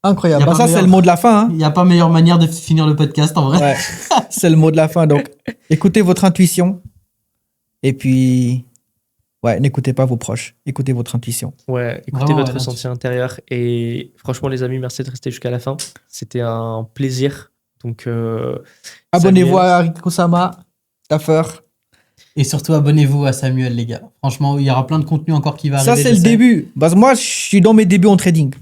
Incroyable. Ça, meilleur... c'est le mot de la fin. Il n'y a pas meilleure manière de finir le podcast, en vrai. Ouais. C'est le mot de la fin. Donc, écoutez votre intuition. Et puis, n'écoutez pas vos proches. Écoutez votre intuition. Ouais, écoutez Vraiment, votre ressenti intérieur. Et franchement, les amis, merci de rester jusqu'à la fin. C'était un plaisir. Donc, abonnez-vous à Rico-sama, Taffer. Et surtout, abonnez-vous à Samuel, les gars. Franchement, il y aura plein de contenu encore qui va arriver. Ça, c'est le début. Parce que moi, je suis dans mes débuts en trading.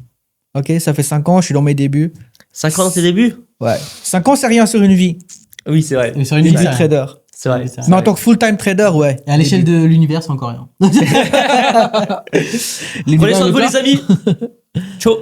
Ok, ça fait 5 ans, je suis dans mes débuts. 5 ans dans tes débuts? Ouais. 5 ans, c'est rien sur une vie. Oui, c'est vrai. Mais sur une vie, de trader. C'est vrai. Mais en tant que full-time trader, ouais. Et à l'échelle de l'univers, c'est encore rien. Prenez soin de vous, les amis. Ciao.